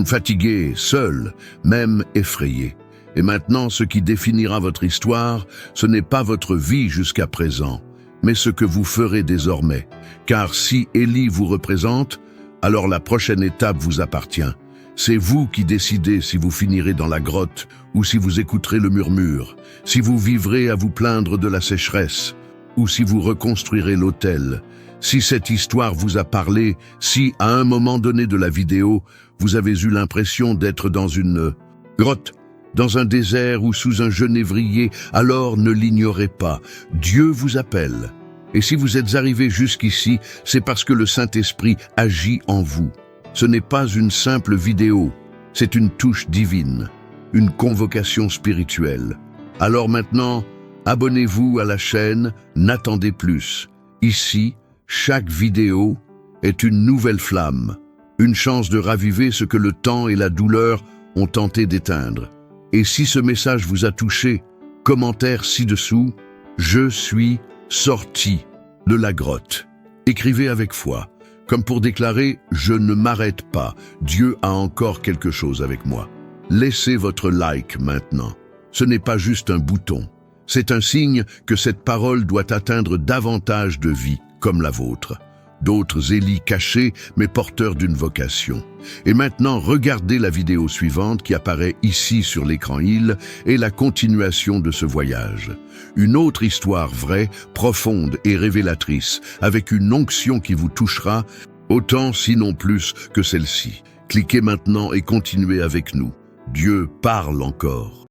fatigué, seul, même effrayé. Et maintenant, ce qui définira votre histoire, ce n'est pas votre vie jusqu'à présent, mais ce que vous ferez désormais. Car si Élie vous représente, alors la prochaine étape vous appartient. C'est vous qui décidez si vous finirez dans la grotte ou si vous écouterez le murmure, si vous vivrez à vous plaindre de la sécheresse ou si vous reconstruirez l'autel. Si cette histoire vous a parlé, si à un moment donné de la vidéo, vous avez eu l'impression d'être dans une grotte, dans un désert ou sous un genévrier, alors ne l'ignorez pas. Dieu vous appelle. Et si vous êtes arrivé jusqu'ici, c'est parce que le Saint-Esprit agit en vous. Ce n'est pas une simple vidéo, c'est une touche divine, une convocation spirituelle. Alors maintenant, abonnez-vous à la chaîne, n'attendez plus. Ici, chaque vidéo est une nouvelle flamme, une chance de raviver ce que le temps et la douleur ont tenté d'éteindre. Et si ce message vous a touché, commentaire ci-dessous, « Je suis sorti de la grotte ». Écrivez avec foi, comme pour déclarer « Je ne m'arrête pas, Dieu a encore quelque chose avec moi ». Laissez votre like maintenant. Ce n'est pas juste un bouton. C'est un signe que cette parole doit atteindre davantage de vies comme la vôtre. d'autres Élie cachés mais porteurs d'une vocation. Et maintenant, regardez la vidéo suivante qui apparaît ici sur l'écran Il et la continuation de ce voyage. Une autre histoire vraie, profonde et révélatrice, avec une onction qui vous touchera autant, sinon plus, que celle-ci. Cliquez maintenant et continuez avec nous. Dieu parle encore.